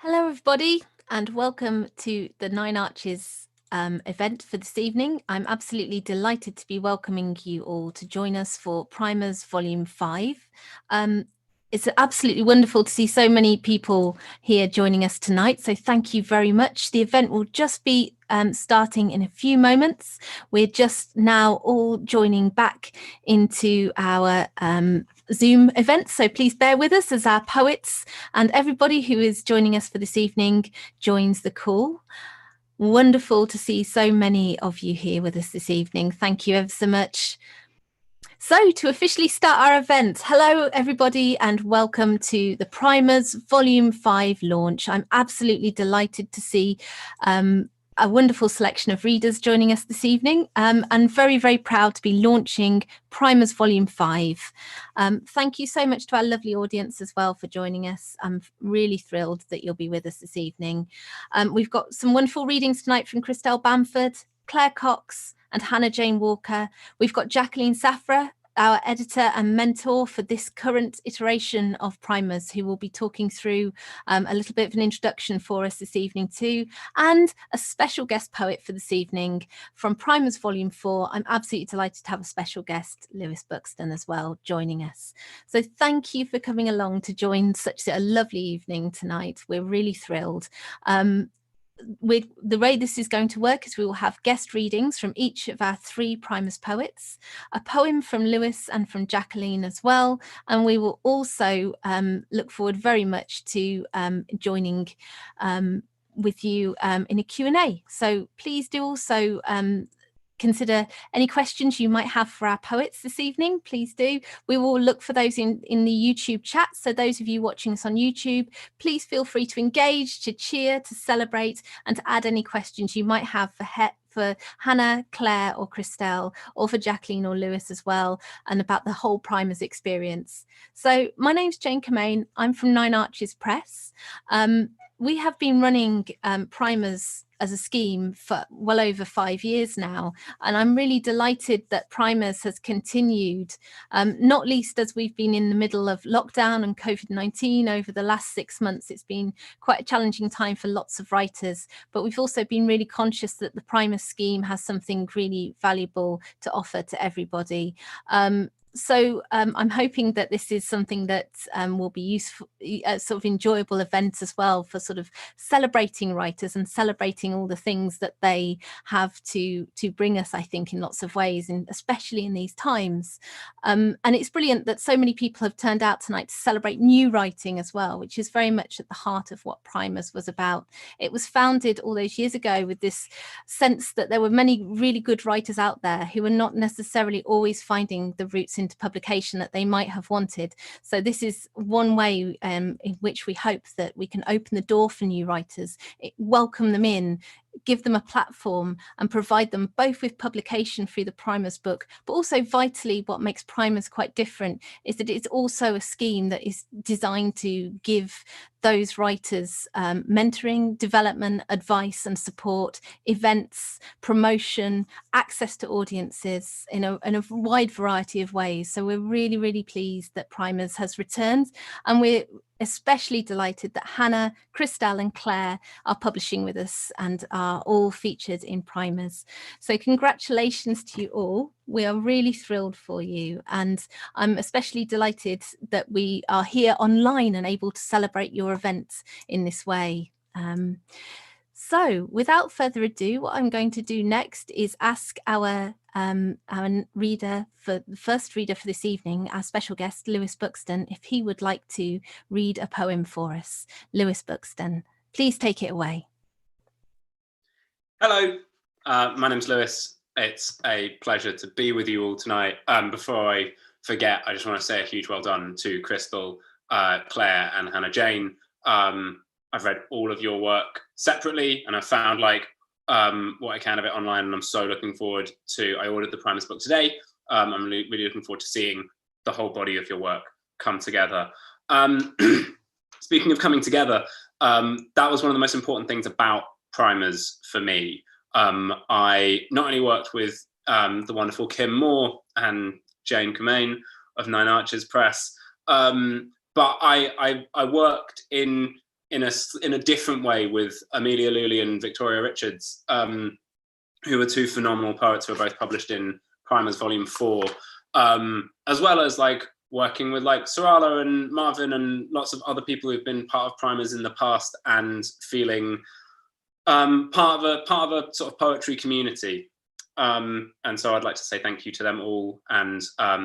Hello, everybody, and welcome to the Nine Arches event for this evening. I'm absolutely delighted to be welcoming you all to join us for Primers Volume 5. It's absolutely wonderful to see so many people here joining us tonight, so thank you very much. The event will just be starting in a few moments. We're just now all joining back into our Zoom event, so please bear with us as our poets and everybody who is joining us for this evening joins the call. Wonderful to see so many of you here with us this evening. Thank you ever so much. So to officially start our event, hello everybody and welcome to the Primers Volume 5 launch. I'm absolutely delighted to see a wonderful selection of readers joining us this evening, and very, very proud to be launching Primers Volume 5. Thank you so much to our lovely audience as well for joining us. I'm really thrilled that you'll be with us this evening. We've got some wonderful readings tonight from Krystelle Bamford, Claire Cox and Hannah Jane Walker. We've got Jacqueline Saphra, our editor and mentor for this current iteration of Primers, who will be talking through a little bit of an introduction for us this evening too, and a special guest poet for this evening from Primers Volume 4. I'm absolutely delighted to have a special guest, Lewis Buxton, as well, joining us. So thank you for coming along to join such a lovely evening tonight. We're really thrilled. The way this is going to work is we will have guest readings from each of our 3 Primers poets, a poem from Lewis and from Jacqueline as well, and we will also look forward very much to joining with you in a Q&A. So please do also consider any questions you might have for our poets this evening. Please do. We will look for those in the YouTube chat. So those of you watching us on YouTube, please feel free to engage, to cheer, to celebrate, and to add any questions you might have for Hannah, Claire or Krystelle, or for Jacqueline or Lewis as well, and about the whole Primers experience. So my name's Jane Commane. I'm from Nine Arches Press. We have been running Primers as a scheme for well over 5 years now, and I'm really delighted that Primers has continued, not least as we've been in the middle of lockdown and COVID-19 over the last 6 months. It's been quite a challenging time for lots of writers, but we've also been really conscious that the Primers scheme has something really valuable to offer to everybody. So I'm hoping that this is something that will be useful, sort of enjoyable event as well for sort of celebrating writers and celebrating all the things that they have to bring us, I think, in lots of ways, and especially in these times. And it's brilliant that so many people have turned out tonight to celebrate new writing as well, which is very much at the heart of what Primers was about. It was founded all those years ago with this sense that there were many really good writers out there who were not necessarily always finding the routes into publication that they might have wanted. So this is one way in which we hope that we can open the door for new writers, welcome them in, give them a platform and provide them both with publication through the Primers book, but also vitally what makes Primers quite different is that it's also a scheme that is designed to give those writers mentoring, development, advice and support, events, promotion, access to audiences in a wide variety of ways. So we're really, really pleased that Primers has returned, and we're especially delighted that Hannah, Krystelle and Claire are publishing with us and are all featured in Primers. So congratulations to you all. We are really thrilled for you, and I'm especially delighted that we are here online and able to celebrate your events in this way. So without further ado, what I'm going to do next is ask our reader, for the first reader for this evening, our special guest, Lewis Buxton, if he would like to read a poem for us. Lewis Buxton, please take it away. Hello, my name's Lewis. It's a pleasure to be with you all tonight. Before I forget, I just want to say a huge well done to Krystelle, Claire and Hannah Jane. I've read all of your work separately and I've found what I can of it online, and I'm so looking forward to, I ordered the Primers book today. I'm really looking forward to seeing the whole body of your work come together. Speaking of coming together, that was one of the most important things about Primers for me. I not only worked with the wonderful Kim Moore and Jane Commane of Nine Arches Press, but I worked in in a different way with Amelia Luley and Victoria Richards, who are two phenomenal poets who are both published in Primers Volume 4, as well as like working with like Sarala and Marvin and lots of other people who've been part of Primers in the past and feeling part of a sort of poetry community. And so I'd like to say thank you to them all, and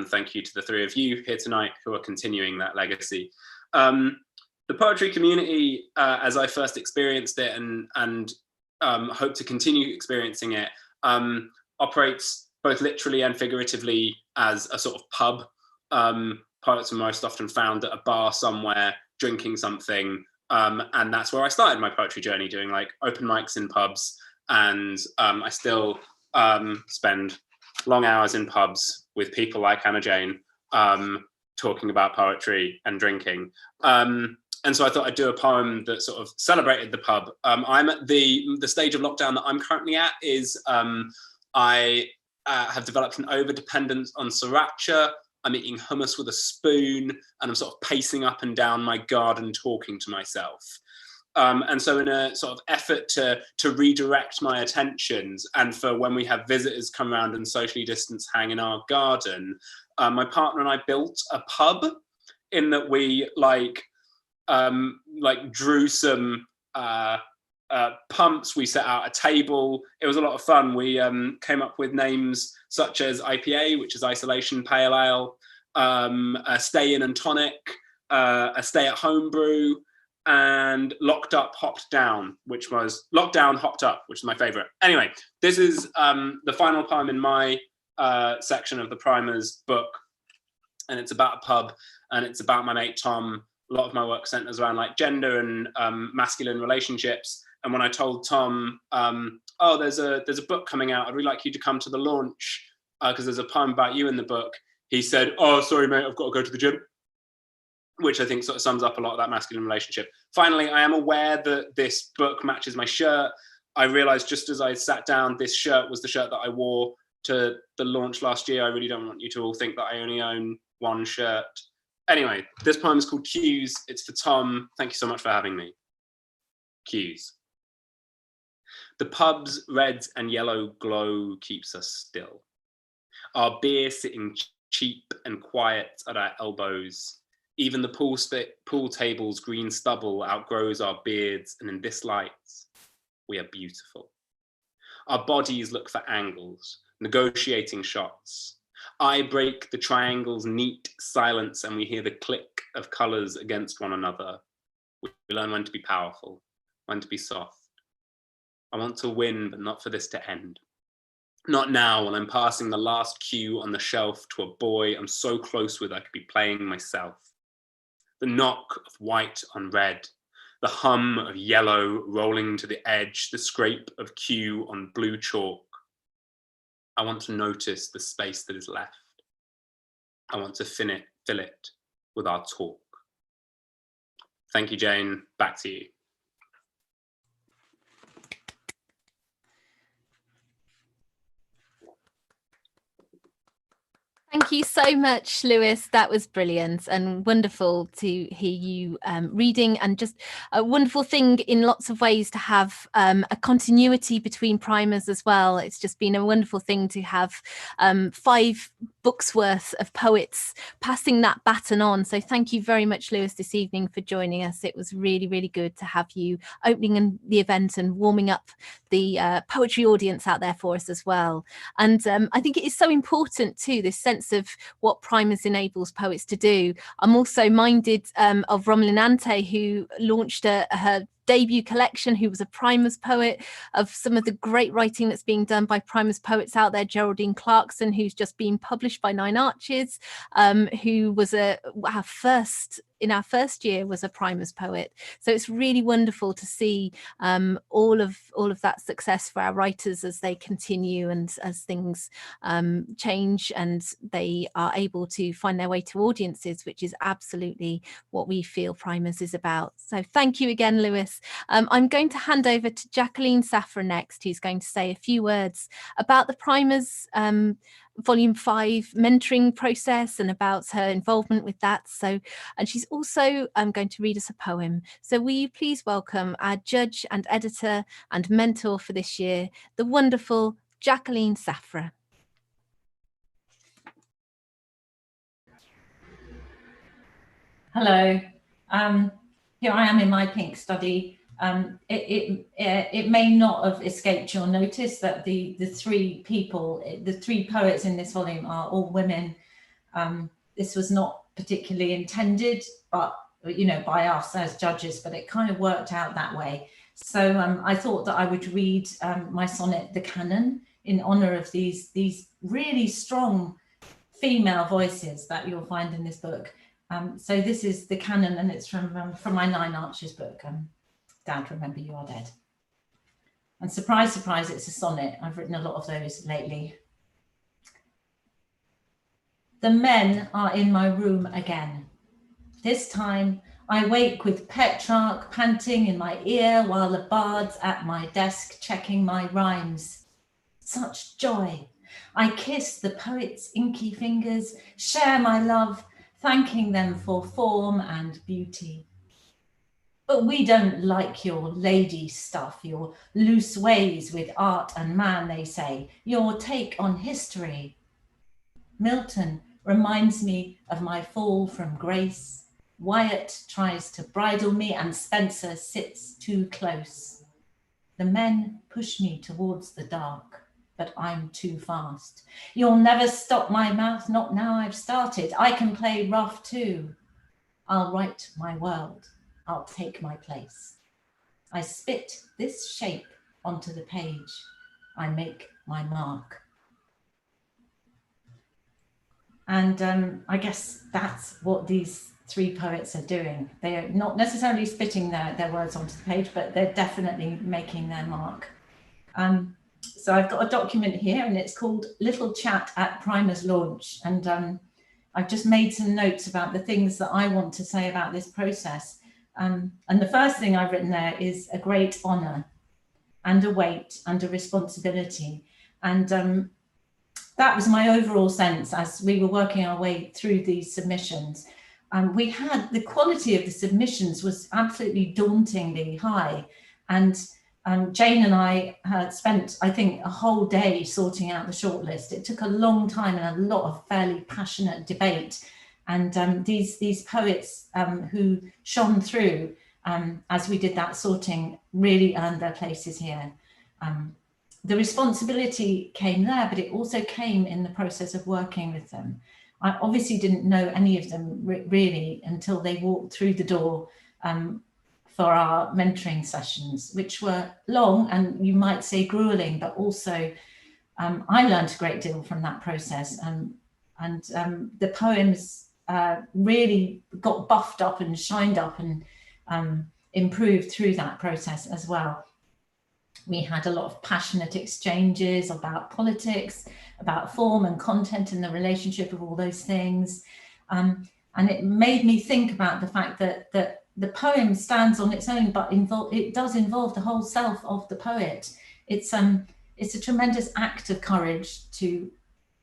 thank you to the three of you here tonight who are continuing that legacy. The poetry community, as I first experienced it and hope to continue experiencing it, operates both literally and figuratively as a sort of pub. Poets are most often found at a bar somewhere, drinking something, and that's where I started my poetry journey, doing like open mics in pubs, and I still spend long hours in pubs with people like Hannah Jane, talking about poetry and drinking. And so I thought I'd do a poem that sort of celebrated the pub. I'm at the stage of lockdown that I'm currently at is I have developed an over-dependence on sriracha. I'm eating hummus with a spoon, and I'm sort of pacing up and down my garden talking to myself. And so in a sort of effort to redirect my attentions, and for when we have visitors come around and socially distance hang in our garden, my partner and I built a pub in that we like drew some pumps. We set out a table. It was a lot of fun. We came up with names such as IPA, which is Isolation Pale Ale, a Stay In and Tonic, a Stay at Home Brew, and Locked Up Hopped Down, which was Locked Down Hopped Up, which is my favorite. Anyway, this is the final poem in my section of the Primers book, and it's about a pub, and it's about my mate Tom. A lot of my work centers around like gender and masculine relationships. And when I told Tom, oh, there's a book coming out, I'd really like you to come to the launch because there's a poem about you in the book, he said, oh, sorry, mate, I've got to go to the gym, which I think sort of sums up a lot of that masculine relationship. Finally, I am aware that this book matches my shirt. I realized just as I sat down, this shirt was the shirt that I wore to the launch last year. I really don't want you to all think that I only own one shirt. Anyway, this poem is called Cues. It's for Tom. Thank you so much for having me. Cues. The pub's red and yellow glow keeps us still. Our beer sitting cheap and quiet at our elbows. Even the pool table's green stubble outgrows our beards, and in this light, we are beautiful. Our bodies look for angles, negotiating shots. I break the triangle's neat silence, and we hear the click of colours against one another. We learn when to be powerful, when to be soft. I want to win, but not for this to end. Not now, when I'm passing the last cue on the shelf to a boy I'm so close with I could be playing myself. The knock of white on red, the hum of yellow rolling to the edge, the scrape of cue on blue chalk. I want to notice the space that is left. I want to fill it with our talk. Thank you, Jane. Back to you. Thank you so much, Lewis. That was brilliant and wonderful to hear you reading, and just a wonderful thing in lots of ways to have a continuity between primers as well. It's just been a wonderful thing to have 5 books worth of poets passing that baton on. So thank you very much, Lewis, this evening for joining us. It was really, really good to have you opening the event and warming up the poetry audience out there for us as well. And I think it is so important too, this sense of what Primers enables poets to do. I'm also minded of Romelyn Ante, who launched her debut collection, who was a Primers poet, of some of the great writing that's being done by Primers poets out there. Geraldine Clarkson, who's just been published by Nine Arches, who was our first year was a Primers poet. So it's really wonderful to see all of that success for our writers as they continue and as things change and they are able to find their way to audiences, which is absolutely what we feel Primers is about. So thank you again, Lewis. I'm going to hand over to Jacqueline Saphra next, who's going to say a few words about the Primers volume 5 mentoring process and about her involvement with that. So, and she's also going to read us a poem. So will you please welcome our judge and editor and mentor for this year, the wonderful Jacqueline Saphra. Hello. Here I am in my pink study. It may not have escaped your notice that the three poets in this volume are all women. This was not particularly intended, but by us as judges, but it kind of worked out that way. So I thought that I would read my sonnet, The Canon, in honor of these really strong female voices that you'll find in this book. So this is The Canon, and it's from my Nine Arches book, Dad, Remember You Are Dead. And surprise, surprise, it's a sonnet. I've written a lot of those lately. The men are in my room again. This time I wake with Petrarch panting in my ear while the bard's at my desk checking my rhymes. Such joy. I kiss the poet's inky fingers, share my love, thanking them for form and beauty. But we don't like your lady stuff, your loose ways with art and man, they say, your take on history. Milton reminds me of my fall from grace. Wyatt tries to bridle me and Spencer sits too close. The men push me towards the dark, but I'm too fast. You'll never stop my mouth, not now I've started. I can play rough too. I'll write my world. I'll take my place. I spit this shape onto the page. I make my mark. And I guess that's what these three poets are doing. They are not necessarily spitting their words onto the page, but they're definitely making their mark. So I've got a document here and it's called Little Chat at Primer's Launch. And I've just made some notes about the things that I want to say about this process. And the first thing I've written there is a great honor and a weight and a responsibility. And that was my overall sense as we were working our way through these submissions. We had the quality of the submissions was absolutely dauntingly high. And Jane and I had spent, I think, a whole day sorting out the shortlist. It took a long time and a lot of fairly passionate debate. And these poets who shone through as we did that sorting really earned their places here. The responsibility came there, but it also came in the process of working with them. I obviously didn't know any of them really until they walked through the door for our mentoring sessions, which were long and you might say grueling, but also I learned a great deal from that process. And the poems really got buffed up and shined up and improved through that process as well. We had a lot of passionate exchanges about politics, about form and content and the relationship of all those things. And it made me think about the fact that the poem stands on its own, but it does involve the whole self of the poet. It's a tremendous act of courage to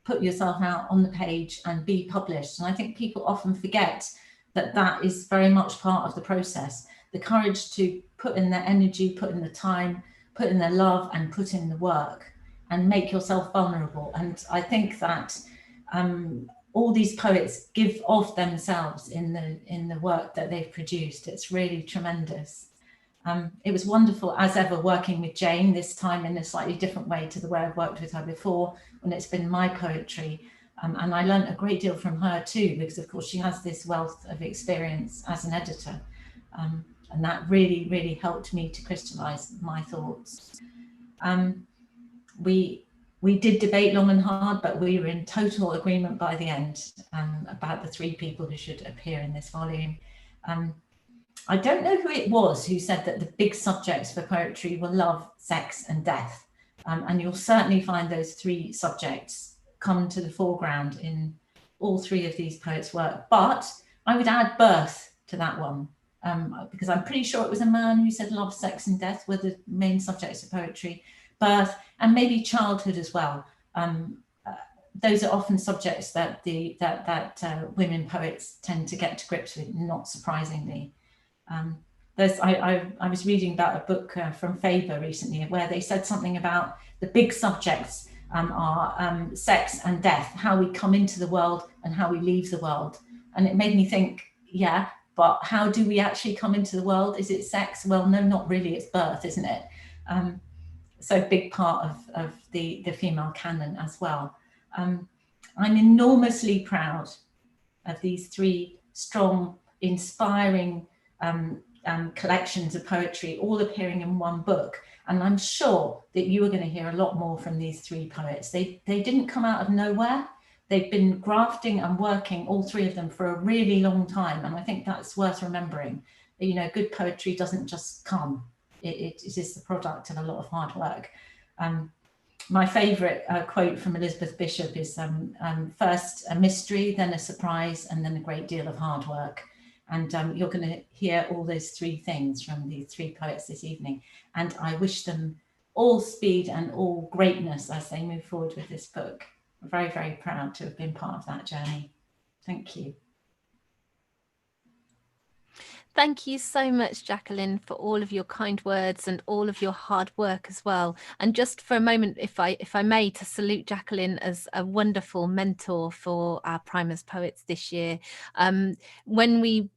put yourself out on the page and be published. And I think people often forget that that is very much part of the process. The courage to put in the energy, put in the time, put in the love and put in the work and make yourself vulnerable. And I think that all these poets give of themselves in the work that they've produced. It's really tremendous. It was wonderful as ever working with Jane, this time in a slightly different way to the way I've worked with her before when it's been my poetry. And I learned a great deal from her too, because of course she has this wealth of experience as an editor. And that really, really helped me to crystallize my thoughts. We did debate long and hard, but we were in total agreement by the end about the three people who should appear in this volume. I don't know who it was who said that the big subjects for poetry were love, sex, and death. And you'll certainly find those three subjects come to the foreground in all three of these poets' work. But I would add birth to that one. Because I'm pretty sure it was a man who said love, sex and death were the main subjects of poetry, birth and maybe childhood as well. those are often subjects that women poets tend to get to grips with, not surprisingly. I was reading about a book from Faber recently where they said something about the big subjects are sex and death, how we come into the world and how we leave the world. And it made me think, yeah, but how do we actually come into the world? Is it sex? Well, no, not really. It's birth, isn't it? So a big part of the female canon as well. I'm enormously proud of these 3 strong, inspiring collections of poetry, all appearing in one book. And I'm sure that you are going to hear a lot more from these 3 poets. They didn't come out of nowhere. They've been grafting and working, all 3 of them, for a really long time. And I think that's worth remembering. You know, good poetry doesn't just come. It is the product of a lot of hard work. My favourite quote from Elizabeth Bishop is first a mystery, then a surprise, and then a great deal of hard work. And you're going to hear all those 3 things from these 3 poets this evening. And I wish them all speed and all greatness as they move forward with this book. I'm very, very proud to have been part of that journey. Thank you. Thank you so much, Jacqueline, for all of your kind words and all of your hard work as well. And just for a moment, if I may, to salute Jacqueline as a wonderful mentor for our Primers Poets this year. When we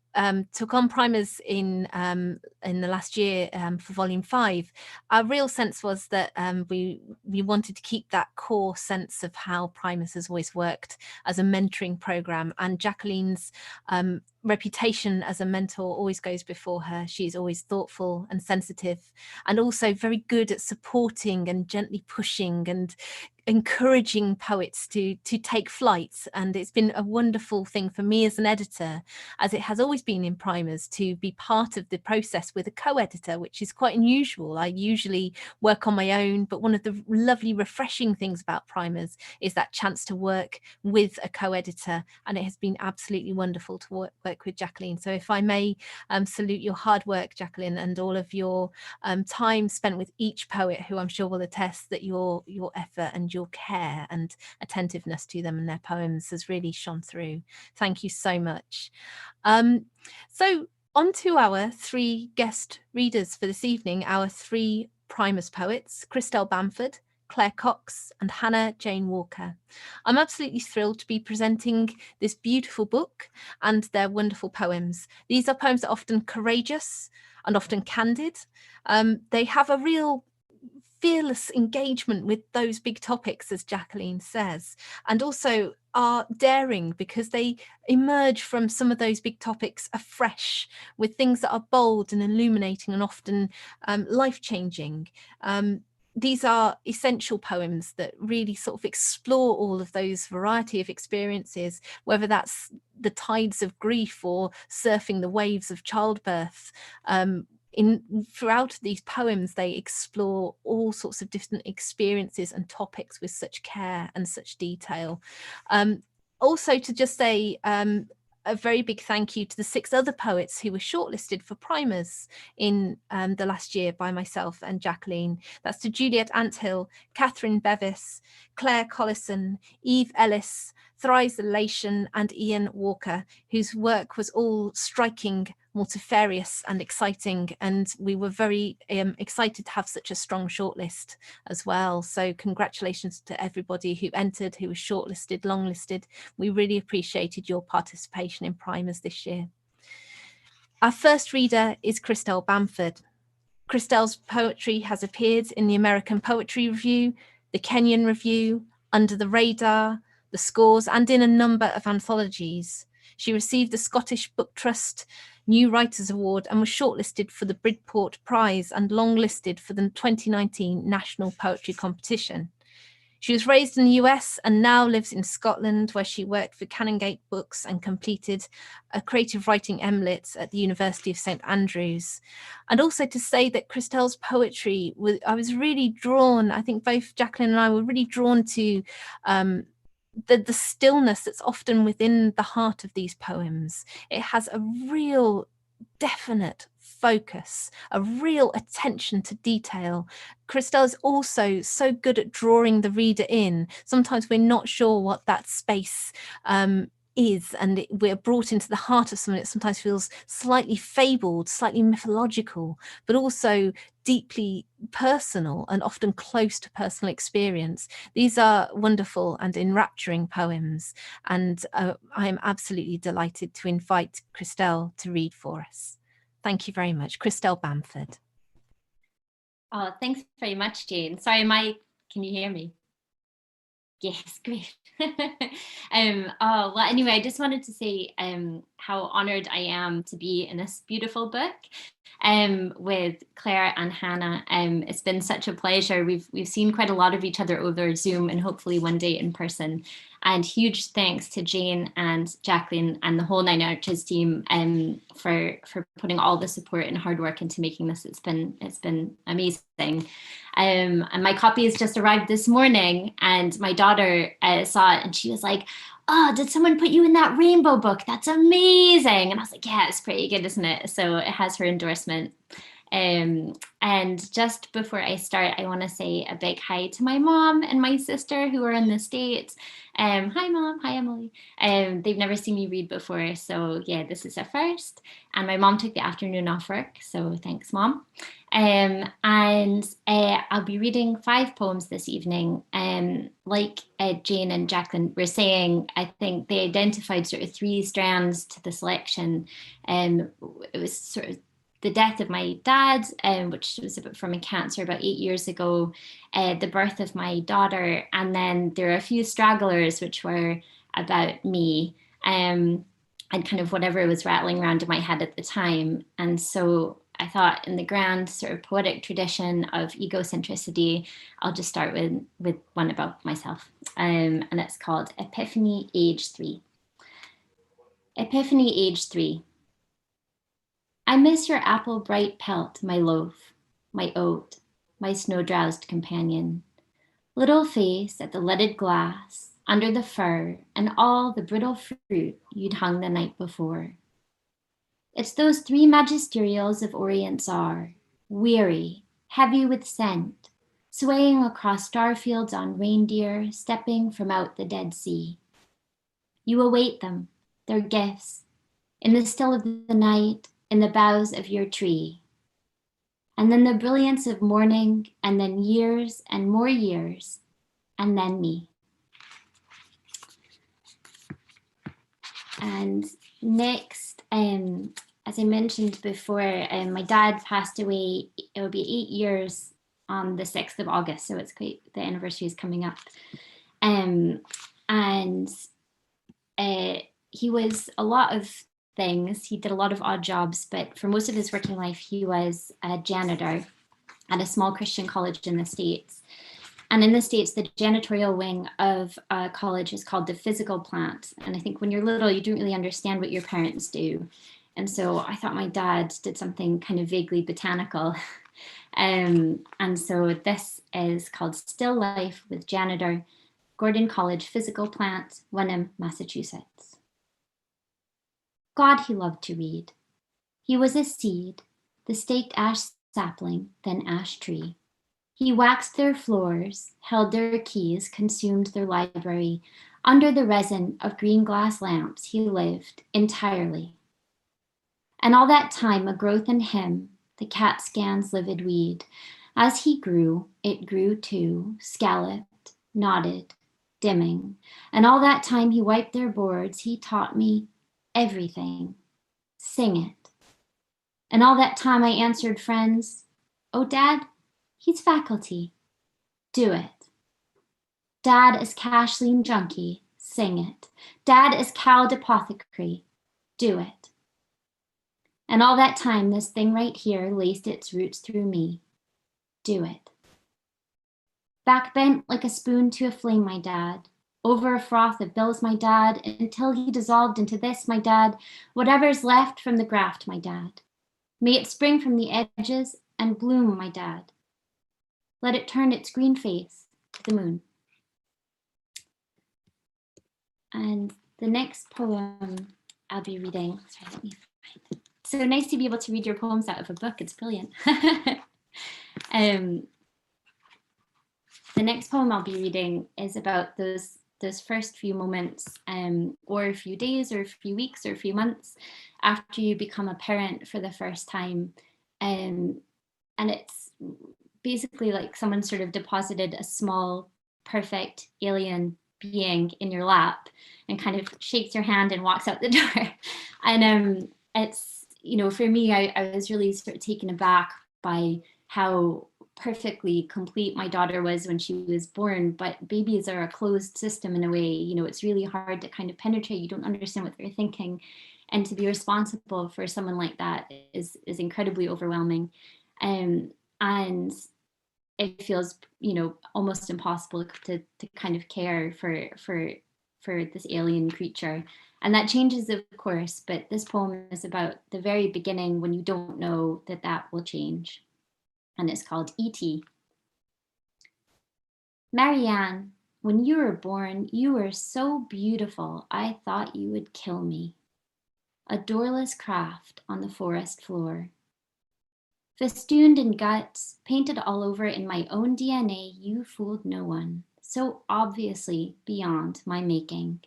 took on Primers in the last year for Volume 5, our real sense was that we wanted to keep that core sense of how Primers has always worked as a mentoring program, and Jacqueline's reputation as a mentor always goes before her. She's always thoughtful and sensitive, and also very good at supporting and gently pushing and encouraging poets to take flight. And it's been a wonderful thing for me as an editor, as it has always been in Primers, to be part of the process with a co-editor, which is quite unusual. I usually work on my own, but one of the lovely refreshing things about Primers is that chance to work with a co-editor, and it has been absolutely wonderful to work with Jacqueline. So if I may salute your hard work, Jacqueline, and all of your time spent with each poet, who I'm sure will attest that your effort and your care and attentiveness to them and their poems has really shone through. Thank you so much. So on to our 3 guest readers for this evening, our 3 Primers poets, Krystelle Bamford, Claire Cox and Hannah Jane Walker. I'm absolutely thrilled to be presenting this beautiful book and their wonderful poems. These are poems that are often courageous and often candid. They have a real fearless engagement with those big topics, as Jacqueline says, and also are daring because they emerge from some of those big topics afresh with things that are bold and illuminating and often life-changing. These are essential poems that really sort of explore all of those variety of experiences, whether that's the tides of grief or surfing the waves of childbirth. Throughout these poems, they explore all sorts of different experiences and topics with such care and such detail. Also, to just say a very big thank you to the 6 other poets who were shortlisted for Primers in the last year by myself and Jacqueline. That's to Juliet Anthill, Catherine Bevis, Claire Collison, Eve Ellis, Thrice Elation and Ian Walker, whose work was all striking, multifarious and exciting, and we were very excited to have such a strong shortlist as well. So congratulations to everybody who entered, who was shortlisted, longlisted. We really appreciated your participation in Primers this year. Our first reader is Krystelle Bamford. Krystelle's poetry has appeared in the American Poetry Review, the Kenyon Review, Under the Radar, the Scores, and in a number of anthologies. She received the Scottish Book Trust New Writers Award and was shortlisted for the Bridport Prize and longlisted for the 2019 National Poetry Competition. She was raised in the US and now lives in Scotland, where she worked for Canongate Books and completed a creative writing MLit at the University of St Andrews. And also to say that Krystelle's poetry, I was really drawn, I think both Jacqueline and I were really drawn to the stillness that's often within the heart of these poems. It has a real definite focus, a real attention to detail. Krystelle is also so good at drawing the reader in. Sometimes we're not sure what that space is, and we're brought into the heart of something that sometimes feels slightly fabled, slightly mythological, but also deeply personal and often close to personal experience. These are wonderful and enrapturing poems, and I am absolutely delighted to invite Krystelle to read for us. Thank you very much. Krystelle Bamford. Oh, thanks very much, Jane. Sorry, can you hear me? Yes, great. Oh, well, anyway, I just wanted to say how honored I am to be in this beautiful book with Claire and Hannah. It's been such a pleasure. We've seen quite a lot of each other over Zoom and hopefully one day in person. And huge thanks to Jane and Jacqueline and the whole Nine Arches team for putting all the support and hard work into making this. It's been amazing. And my copy has just arrived this morning, and my daughter saw it and she was like, "Oh, did someone put you in that rainbow book? That's amazing." And I was like, "Yeah, it's pretty good, isn't it?" So it has her endorsement. And just before I start, I want to say a big hi to my mom and my sister who are in the States. Hi, Mom. Hi, Emily. They've never seen me read before, so yeah, this is a first. And my mom took the afternoon off work, so thanks, Mom. And I'll be reading 5 poems this evening. Like Jane and Jacqueline were saying, I think they identified sort of 3 strands to the selection. It was sort of the death of my dad, which was from a cancer about 8 years ago, the birth of my daughter, and then there are a few stragglers which were about me and kind of whatever was rattling around in my head at the time. And so I thought, in the grand sort of poetic tradition of egocentricity, I'll just start with one about myself, and it's called Epiphany, Age 3. Epiphany, Age 3. I miss your apple bright pelt, my loaf, my oat, my snow-drowsed companion. Little face at the leaded glass, under the fur, and all the brittle fruit you'd hung the night before. It's those 3 magisterials of Orient Czar, weary, heavy with scent, swaying across star fields on reindeer, stepping from out the Dead Sea. You await them, their gifts, in the still of the night, in the boughs of your tree. And then the brilliance of morning, and then years and more years, and then me. And next, as I mentioned before, my dad passed away. It will be 8 years on the 6th of August, so it's quite, the anniversary is coming up. And he was a lot of things. He did a lot of odd jobs, but for most of his working life, he was a janitor at a small Christian college in the States. And in the States, the janitorial wing of a college is called the physical plant. And I think when you're little, you don't really understand what your parents do. And so I thought my dad did something kind of vaguely botanical. And so this is called Still Life with Janitor, Gordon College Physical Plant, Wenham, Massachusetts. God he loved to read. He was a seed, the staked ash sapling, then ash tree. He waxed their floors, held their keys, consumed their library. Under the resin of green glass lamps, he lived entirely. And all that time, a growth in him, the cat scan's livid weed. As he grew, it grew too, scalloped, knotted, dimming. And all that time he wiped their boards, he taught me everything. Sing it. And all that time I answered friends, "Oh, Dad, he's faculty. Do it. Dad is cash lien junkie. Sing it. Dad is cowed apothecary. Do it." And all that time, this thing right here laced its roots through me. Do it. Back bent like a spoon to a flame, my dad. Over a froth that bills my dad, until he dissolved into this, my dad. Whatever's left from the graft, my dad. May it spring from the edges and bloom, my dad. Let it turn its green face to the moon. And the next poem I'll be reading, sorry, let me find it. so nice to be able to read your poems out of a book. It's brilliant. The next poem I'll be reading is about those first few moments, or a few days or a few weeks or a few months after you become a parent for the first time. And it's basically like someone sort of deposited a small, perfect alien being in your lap and kind of shakes your hand and walks out the door. And it's, you know, for me, I was really sort of taken aback by how perfectly complete my daughter was when she was born. But babies are a closed system in a way. You know, it's really hard to kind of penetrate. You don't understand what they're thinking, and to be responsible for someone like that is incredibly overwhelming. And it feels, you know, almost impossible to kind of care for this alien creature. And that changes, of course, but this poem is about the very beginning when you don't know that will change. And it's called E.T. Marianne, when you were born, you were so beautiful, I thought you would kill me. A doorless craft on the forest floor. Festooned in guts, painted all over in my own DNA, you fooled no one, so obviously beyond my making.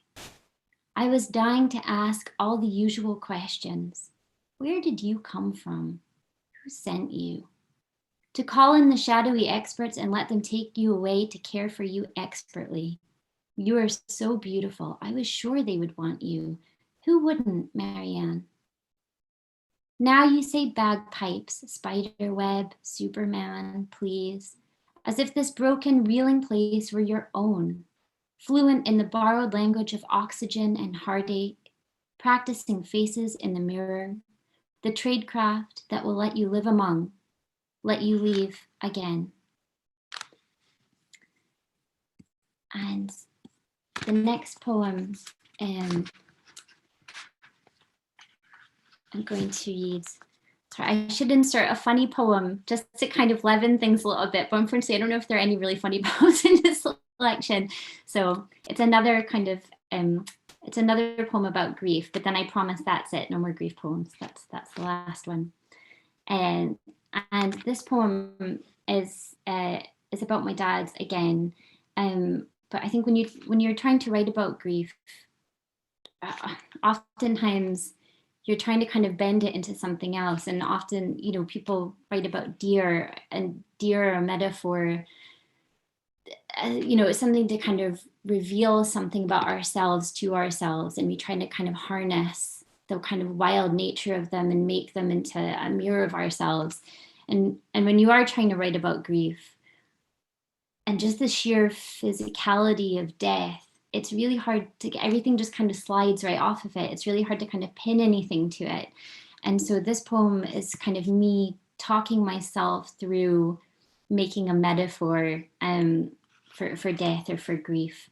I was dying to ask all the usual questions. Where did you come from? Who sent you? To call in the shadowy experts and let them take you away to care for you expertly. You are so beautiful. I was sure they would want you. Who wouldn't, Marianne? Now you say bagpipes, spiderweb, Superman, please, as if this broken, reeling place were your own, fluent in the borrowed language of oxygen and heartache, practicing faces in the mirror, the tradecraft that will let you live among, let you leave again. And the next poem, I'm going to read. Sorry, I should insert a funny poem just to kind of leaven things a little bit, but unfortunately I don't know if there are any really funny poems in this selection. So it's another kind of, it's another poem about grief, but then I promise that's it, no more grief poems. That's the last one. And this poem is about my dad again. But I think when you're trying to write about grief, oftentimes you're trying to kind of bend it into something else. And often, you know, people write about deer, and deer are a metaphor. You know, it's something to kind of reveal something about ourselves to ourselves, and we try to kind of harness the kind of wild nature of them and make them into a mirror of ourselves. And when you are trying to write about grief and just the sheer physicality of death, it's really hard to get, everything just kind of slides right off of it. It's really hard to kind of pin anything to it. And so this poem is kind of me talking myself through making a metaphor for death or for grief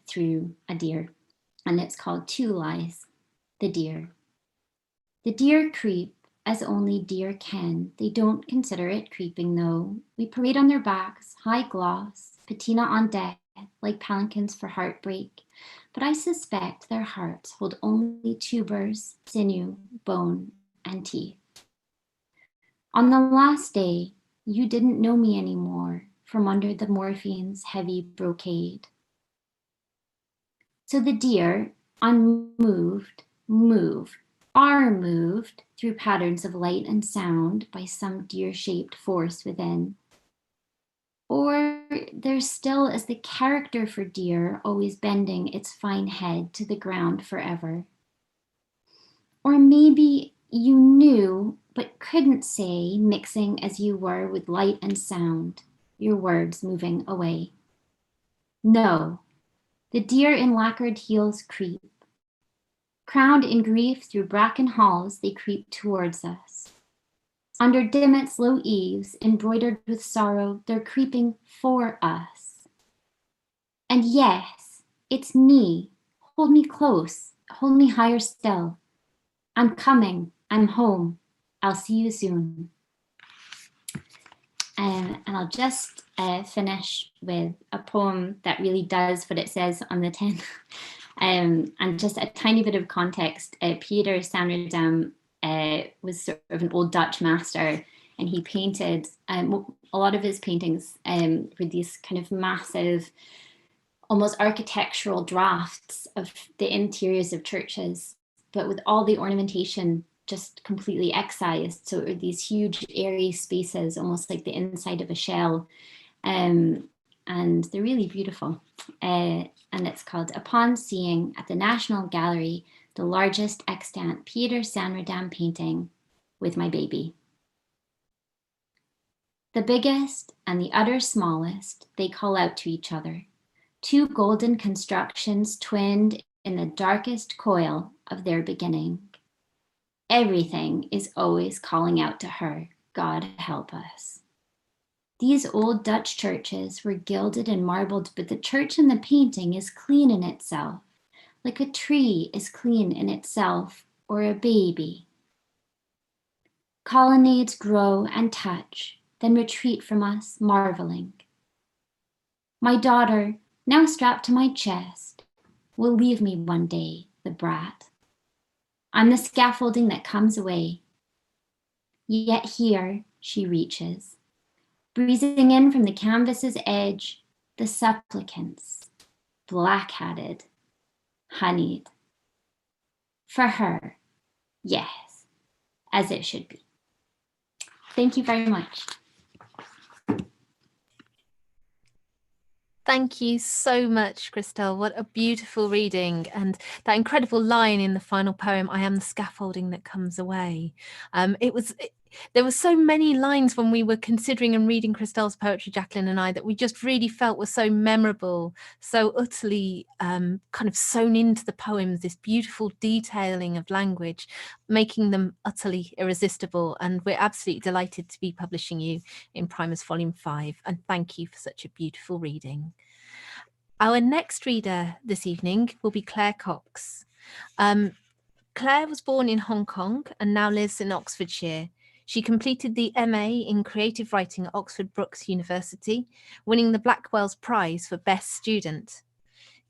through a deer. And it's called Two Lies. The deer. The deer creep as only deer can. They don't consider it creeping though. We parade on their backs, high gloss, patina on deck, like palanquins for heartbreak. But I suspect their hearts hold only tubers, sinew, bone, and teeth. On the last day, you didn't know me anymore from under the morphine's heavy brocade. So the deer, unmoved, are moved through patterns of light and sound by some deer-shaped force within. Or there still is the character for deer always bending its fine head to the ground forever. Or maybe you knew but couldn't say, mixing as you were with light and sound, your words moving away. No, the deer in lacquered heels creep. Crowned in grief through bracken halls, they creep towards us. Under Dimmock's low eaves, embroidered with sorrow, they're creeping for us. And yes, it's me. Hold me close, hold me higher still. I'm coming, I'm home. I'll see you soon. And I'll just finish with a poem that really does what it says on the tin. And just a tiny bit of context. Peter Sanredam was sort of an old Dutch master, and he painted, a lot of his paintings were these kind of massive, almost architectural drafts of the interiors of churches, but with all the ornamentation just completely excised. So it were these huge airy spaces, almost like the inside of a shell. And they're really beautiful. And it's called Upon Seeing at the National Gallery, the largest extant Peter Sanrodam painting with my baby. The biggest and the utter smallest, they call out to each other. Two golden constructions twinned in the darkest coil of their beginning. Everything is always calling out to her, God help us. These old Dutch churches were gilded and marbled, but the church in the painting is clean in itself, like a tree is clean in itself, or a baby. Colonnades grow and touch, then retreat from us, marveling. My daughter, now strapped to my chest, will leave me one day, the brat. I'm the scaffolding that comes away. Yet here she reaches, breezing in from the canvas's edge, the supplicants, black-hatted, honeyed. For her, yes, as it should be. Thank you very much. Thank you so much, Krystelle. What a beautiful reading. And that incredible line in the final poem, I am the scaffolding that comes away. There were so many lines when we were considering and reading Krystelle's poetry, Jacqueline and I, that we just really felt were so memorable, so utterly kind of sewn into the poems, this beautiful detailing of language, making them utterly irresistible. And we're absolutely delighted to be publishing you in Primus Volume 5. And thank you for such a beautiful reading. Our next reader this evening will be Claire Cox. Claire was born in Hong Kong and now lives in Oxfordshire. She completed the MA in Creative Writing at Oxford Brookes University, winning the Blackwell's Prize for Best Student.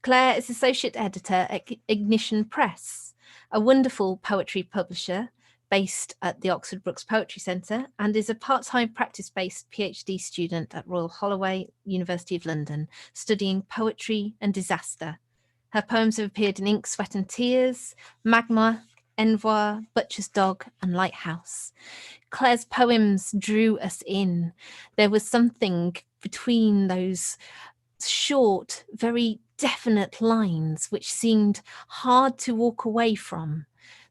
Claire is Associate Editor at Ignition Press, a wonderful poetry publisher based at the Oxford Brookes Poetry Centre, and is a part-time practice-based PhD student at Royal Holloway, University of London, studying poetry and disaster. Her poems have appeared in Ink, Sweat and Tears, Magma, Envoi, Butcher's Dog and Lighthouse. Claire's poems drew us in. There was something between those short, very definite lines which seemed hard to walk away from.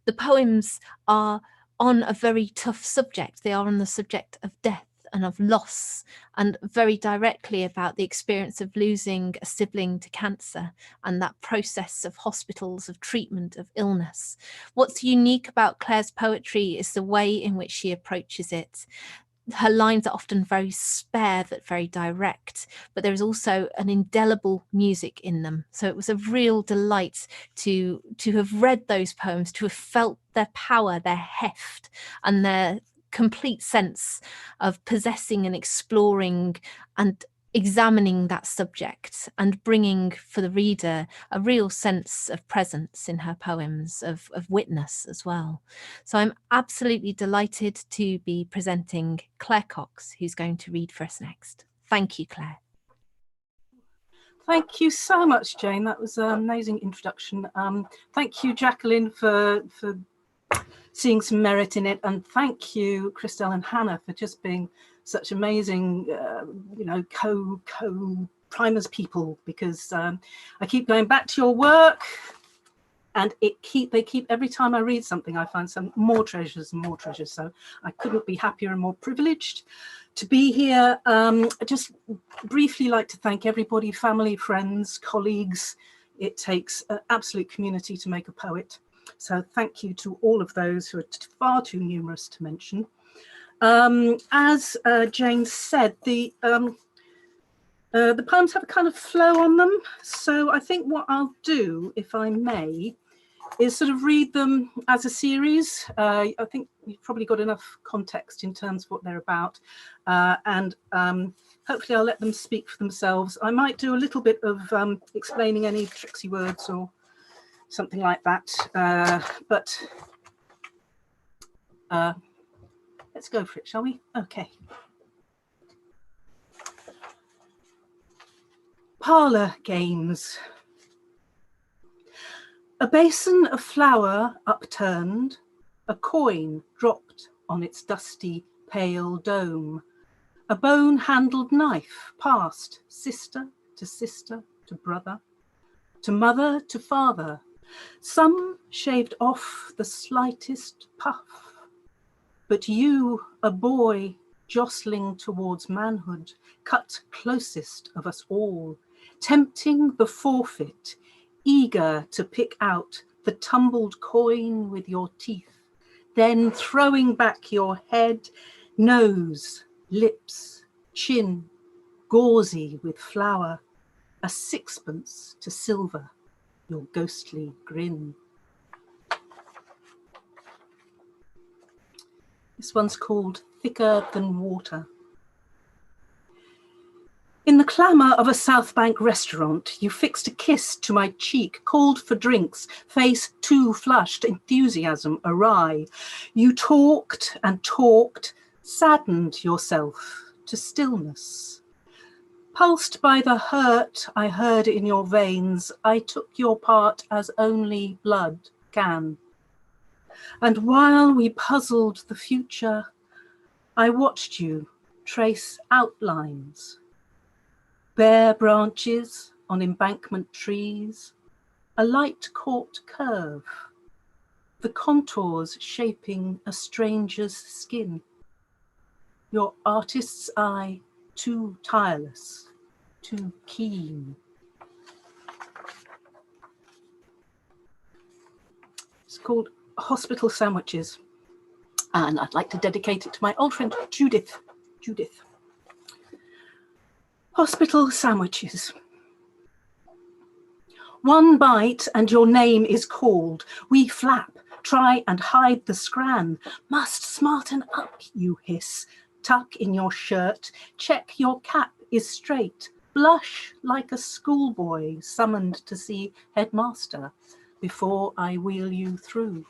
The poems are on a very tough subject. They are on the subject of death and of loss, and very directly about the experience of losing a sibling to cancer and that process of hospitals, of treatment, of illness. What's unique about Claire's poetry is the way in which she approaches it. Her lines are often very spare but very direct, but there is also an indelible music in them. So it was a real delight to have read those poems, to have felt their power, their heft, and their complete sense of possessing and exploring and examining that subject, and bringing for the reader a real sense of presence in her poems, of witness as well. So I'm absolutely delighted to be presenting Claire Cox, who's going to read for us next. Thank you, Claire. Thank you so much, Jane. That was an amazing introduction. Thank you, Jacqueline, for seeing some merit in it, and thank you, Krystelle and Hannah, for just being such amazing, co-primers people, because I keep going back to your work, and they keep every time I read something, I find some more treasures and more treasures. So I couldn't be happier and more privileged to be here. I just briefly like to thank everybody, family, friends, colleagues. It takes an absolute community to make a poet. So thank you to all of those who are far too numerous to mention. As Jane said, the poems have a kind of flow on them. So I think what I'll do, if I may, is sort of read them as a series. I think you've probably got enough context in terms of what they're about. And hopefully I'll let them speak for themselves. I might do a little bit of explaining any tricksy words or something like that, but Let's go for it, shall we? Okay. Parlour games. A basin of flour upturned, a coin dropped on its dusty, pale dome, a bone-handled knife passed sister to brother, to mother to father, some shaved off the slightest puff. But you, a boy jostling towards manhood, cut closest of us all, tempting the forfeit, eager to pick out the tumbled coin with your teeth, then throwing back your head, nose, lips, chin, gauzy with flour, a sixpence to silver, your ghostly grin. This one's called Thicker Than Water. In the clamour of a South Bank restaurant, you fixed a kiss to my cheek, called for drinks, face too flushed, enthusiasm awry. You talked and talked, saddened yourself to stillness. Pulsed by the hurt I heard in your veins, I took your part as only blood can. And while we puzzled the future, I watched you trace outlines. Bare branches on embankment trees, a light caught curve, the contours shaping a stranger's skin. Your artist's eye too tireless, too keen. It's called Hospital Sandwiches, and I'd like to dedicate it to my old friend Judith. Hospital sandwiches. One bite and your name is called. We flap, try and hide the scran. Must smarten up, you hiss. Tuck in your shirt, check your cap is straight. Blush like a schoolboy summoned to see headmaster before I wheel you through.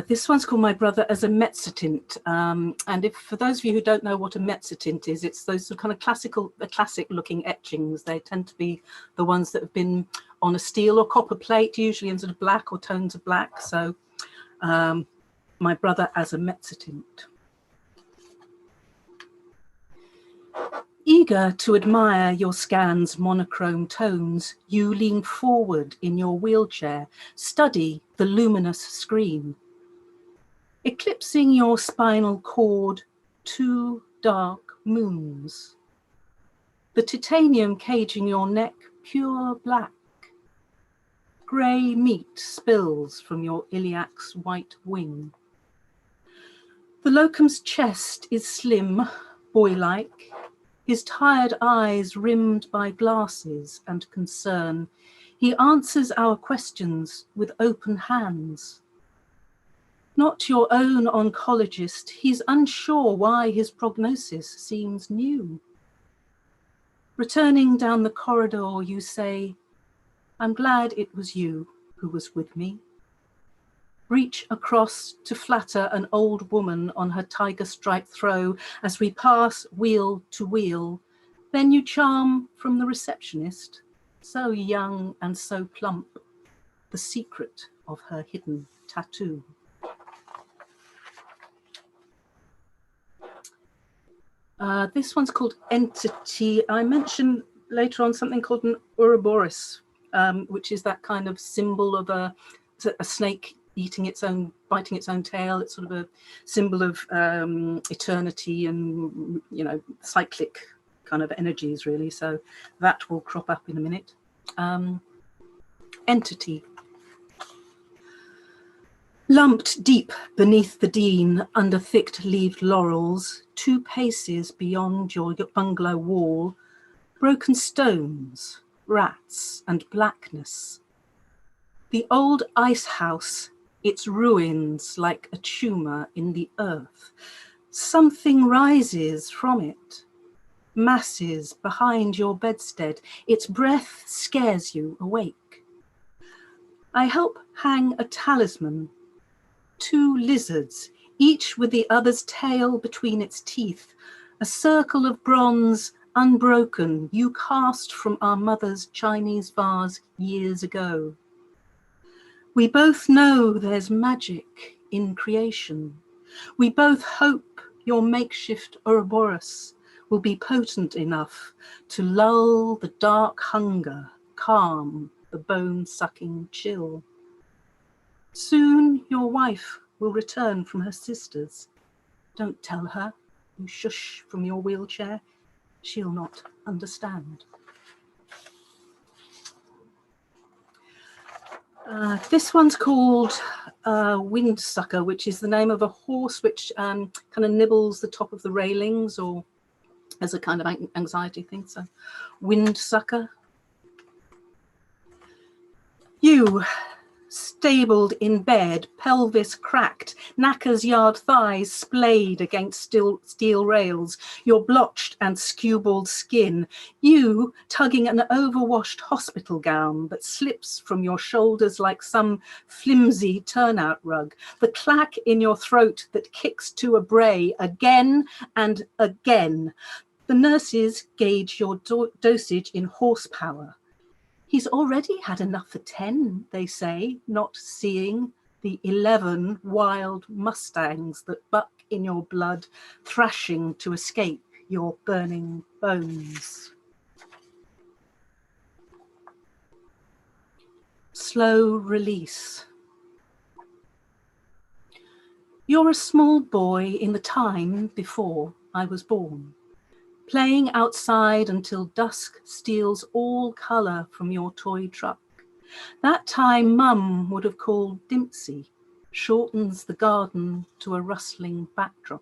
This one's called My Brother as a Mezzotint. And if for those of you who don't know what a mezzotint is, it's those kind of classic looking etchings. They tend to be the ones that have been on a steel or copper plate, usually in sort of black or tones of black. So My Brother as a Mezzotint. Eager to admire your scan's monochrome tones, you lean forward in your wheelchair, study the luminous screen. Eclipsing your spinal cord, 2 dark moons. The titanium caging your neck, pure black. Grey meat spills from your iliac's white wing. The locum's chest is slim, boy-like, his tired eyes rimmed by glasses and concern. He answers our questions with open hands. Not your own oncologist, he's unsure why his prognosis seems new. Returning down the corridor, you say, I'm glad it was you who was with me. Reach across to flatter an old woman on her tiger-striped throw as we pass wheel to wheel. Then you charm from the receptionist, so young and so plump, the secret of her hidden tattoo. This one's called Entity. I mentioned later on something called an Ouroboros, which is that kind of symbol of a snake biting its own tail. It's sort of a symbol of eternity and, you know, cyclic kind of energies, really. So that will crop up in a minute. Entity. Lumped deep beneath the dean under thick-leaved laurels, 2 paces beyond your bungalow wall, broken stones, rats and blackness. The old ice house, its ruins like a tumour in the earth. Something rises from it, masses behind your bedstead. Its breath scares you awake. I help hang a talisman, 2 lizards, each with the other's tail between its teeth, a circle of bronze, unbroken, you cast from our mother's Chinese vase years ago. We both know there's magic in creation. We both hope your makeshift Ouroboros will be potent enough to lull the dark hunger, calm the bone-sucking chill. Soon your wife will return from her sisters. Don't tell her, you shush from your wheelchair. She'll not understand. This one's called Windsucker, which is the name of a horse which kind of nibbles the top of the railings, or as a kind of anxiety thing. So, Windsucker. You, stabled in bed, pelvis cracked, knackers yard thighs splayed against steel rails, your blotched and skewbald skin, you tugging an overwashed hospital gown that slips from your shoulders like some flimsy turnout rug, the clack in your throat that kicks to a bray again and again. The nurses gauge your dosage in horsepower. He's already had enough for 10, they say, not seeing the 11 wild mustangs that buck in your blood, thrashing to escape your burning bones. Slow release. You're a small boy in the time before I was born, playing outside until dusk steals all colour from your toy truck. That time Mum would have called Dimpsey, shortens the garden to a rustling backdrop.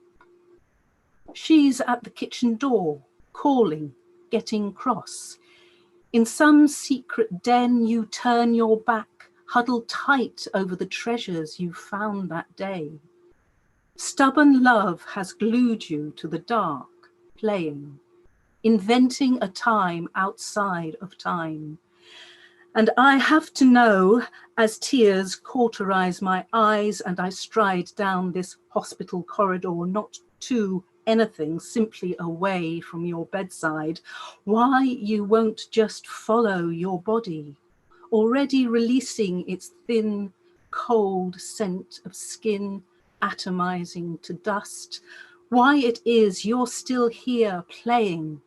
She's at the kitchen door, calling, getting cross. In some secret den you turn your back, huddled tight over the treasures you found that day. Stubborn love has glued you to the dark, playing, inventing a time outside of time. And I have to know, as tears cauterize my eyes and I stride down this hospital corridor, not to anything, simply away from your bedside, why you won't just follow your body, already releasing its thin, cold scent of skin, atomizing to dust, why it is you're still here playing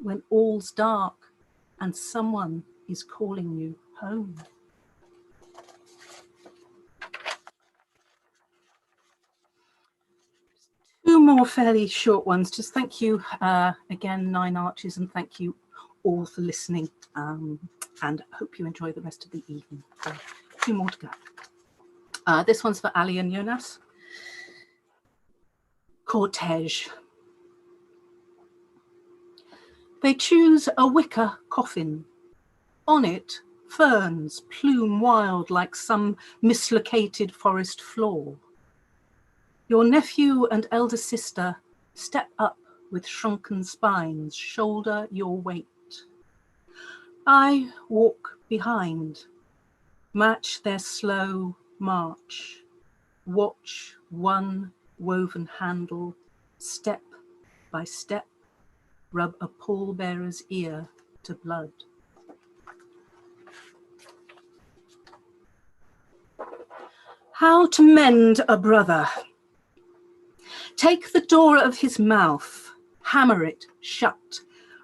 when all's dark and someone is calling you home. Two more fairly short ones. Just thank you again, 9 Arches, and thank you all for listening. And hope you enjoy the rest of the evening. So, 2 more to go. This one's for Ali and Jonas. Cortege. They choose a wicker coffin. On it, ferns plume wild like some mislocated forest floor. Your nephew and elder sister step up with shrunken spines, shoulder your weight. I walk behind, match their slow march, watch one woven handle, step by step, rub a pallbearer's ear to blood. How to mend a brother. Take the door of his mouth, hammer it shut,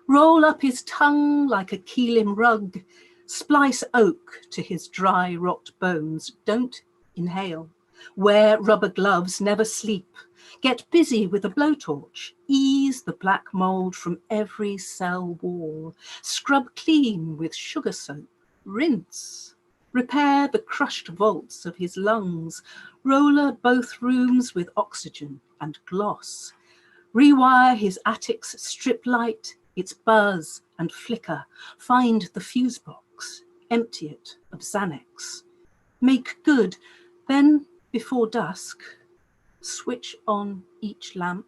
roll up his tongue like a Keelim rug, splice oak to his dry rot bones, don't inhale, wear rubber gloves, never sleep, get busy with a blowtorch, ease the black mould from every cell wall, scrub clean with sugar soap, rinse, repair the crushed vaults of his lungs, roller both rooms with oxygen and gloss, rewire his attic's strip light, its buzz and flicker, find the fuse box, empty it of Xanax, make good, then before dusk, switch on each lamp,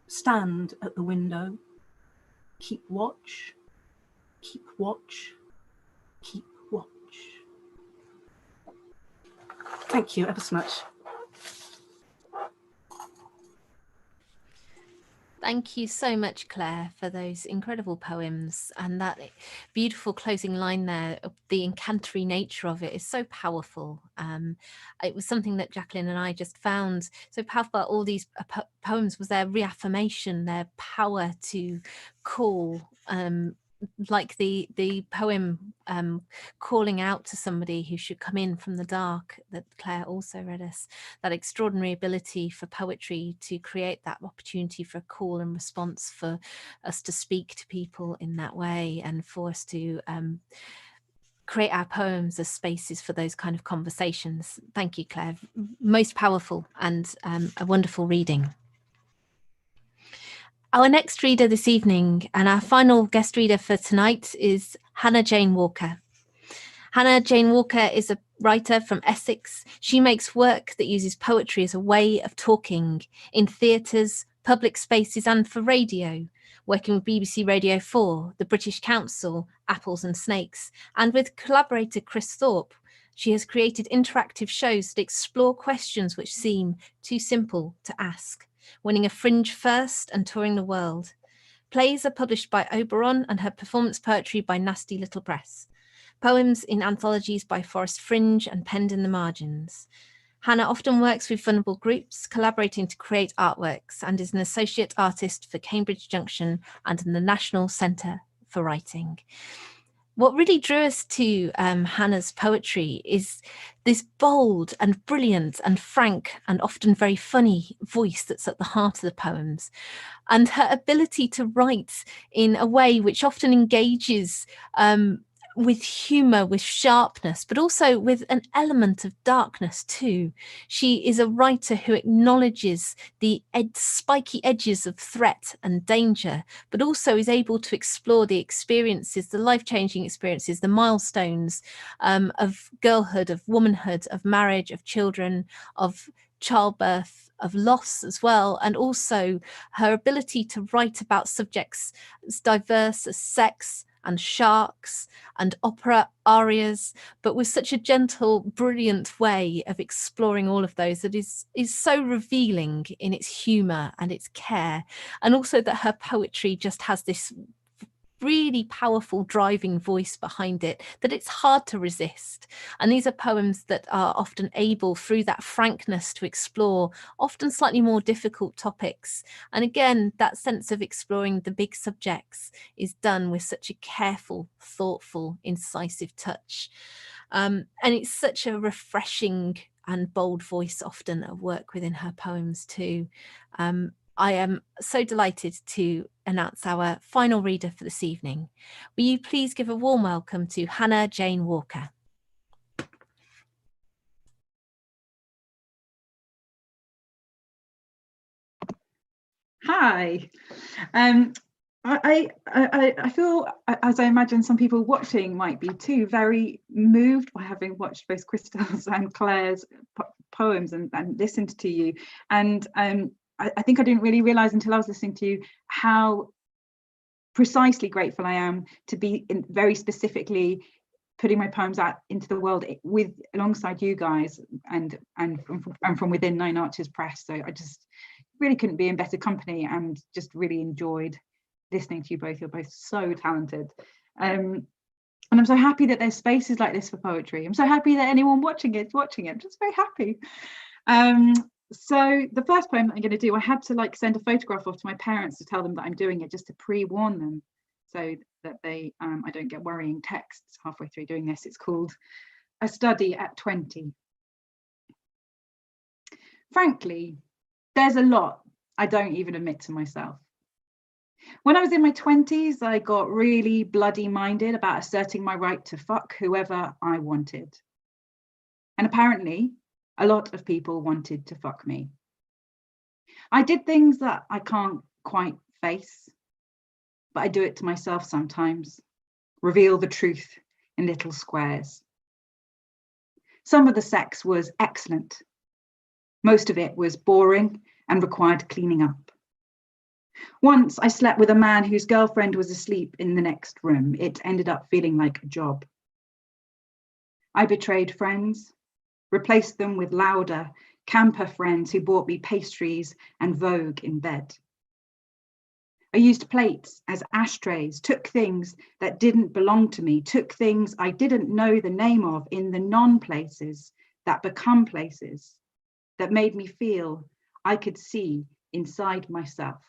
stand at the window, keep watch, keep watch, keep watch. Thank you ever so much. Thank you so much, Claire, for those incredible poems, and that beautiful closing line there. The incantatory nature of it is so powerful. It was something that Jacqueline and I just found so powerful about all these poems, was their reaffirmation, their power to call, like the poem calling out to somebody who should come in from the dark that Claire also read us, that extraordinary ability for poetry to create that opportunity for a call and response, for us to speak to people in that way, and for us to create our poems as spaces for those kind of conversations. Thank you, Claire. Most powerful and a wonderful reading. Our next reader this evening and our final guest reader for tonight is Hannah Jane Walker. Hannah Jane Walker is a writer from Essex. She makes work that uses poetry as a way of talking in theatres, public spaces and for radio, working with BBC Radio 4, the British Council, Apples and Snakes, and with collaborator Chris Thorpe. She has created interactive shows that explore questions which seem too simple to ask, winning a Fringe first and touring the world. Plays are published by Oberon and her performance poetry by Nasty Little Press. Poems in anthologies by Forest Fringe and penned in the margins. Hannah often works with vulnerable groups, collaborating to create artworks, and is an associate artist for Cambridge Junction and in the National Centre for Writing. What really drew us to Hannah's poetry is this bold and brilliant and frank and often very funny voice that's at the heart of the poems, and her ability to write in a way which often engages with humour, with sharpness, but also with an element of darkness too. She is a writer who acknowledges the spiky edges of threat and danger, but also is able to explore the experiences, the life-changing experiences, the milestones of girlhood, of womanhood, of marriage, of children, of childbirth, of loss as well, and also her ability to write about subjects as diverse as sex and sharks and opera arias, but with such a gentle, brilliant way of exploring all of those that is so revealing in its humour and its care, and also that her poetry just has this really powerful driving voice behind it that it's hard to resist. And these are poems that are often able, through that frankness, to explore often slightly more difficult topics. And again, that sense of exploring the big subjects is done with such a careful, thoughtful, incisive touch. And it's such a refreshing and bold voice often at work within her poems too. I am so delighted to announce our final reader for this evening. Will you please give a warm welcome to Hannah Jane Walker? Hi. I feel, as I imagine some people watching might be too, very moved by having watched both Krystelle's and Claire's poems and listened to you. And I think I didn't really realise until I was listening to you how precisely grateful I am to be very specifically putting my poems out into the world alongside you guys and from within Nine Arches Press. So I just really couldn't be in better company and just really enjoyed listening to you both. You're both so talented. And I'm so happy that there's spaces like this for poetry. I'm so happy that anyone watching it. I'm just very happy. So the first poem that I'm going to do, I had to send a photograph off to my parents to tell them that I'm doing it, just to pre-warn them so that they I don't get worrying texts halfway through doing this. It's called A Study at 20. Frankly, there's a lot I don't even admit to myself. When I was in my 20s, I got really bloody minded about asserting my right to fuck whoever I wanted. And apparently, a lot of people wanted to fuck me. I did things that I can't quite face, but I do it to myself sometimes, reveal the truth in little squares. Some of the sex was excellent. Most of it was boring and required cleaning up. Once I slept with a man whose girlfriend was asleep in the next room. It ended up feeling like a job. I betrayed friends, replaced them with louder camper friends who bought me pastries and Vogue in bed. I used plates as ashtrays, took things that didn't belong to me, took things I didn't know the name of in the non-places that become places, that made me feel I could see inside myself.